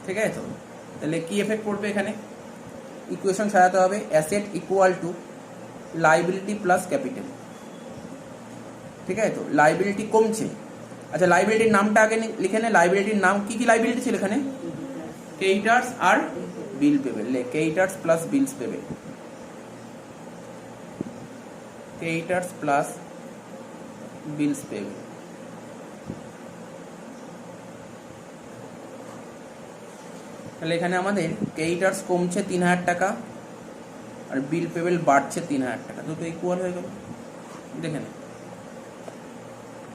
[SPEAKER 1] ঠিক আছে তো? তাহলে কি এফেক্ট পড়বে এখানে? ইকুয়েশন সাজাতে হবে, asset equal two liability plus capital, ঠিক আছে তো। লাইবিলিটি কমছে, আচ্ছা লাইবিলিটির নামটা আগে লিখে নে। লাইবিলিটির নাম কি কি লাইবিলিটি ছিল এখানে? ক্রেডিটার্স আর বিল পেবেল। লে ক্রেডিটার্স প্লাস বিলস পেবেল, ক্রেডিটার্স প্লাস বিলস পেবেল। তাহলে এখানে আমাদের ক্রেডিটার্স কমছে 3,000 টাকা আর বিল পেবেল বাড়ছে 3,000 টাকা, দুটো ইকুয়াল হয়ে গেল। দেখে নে।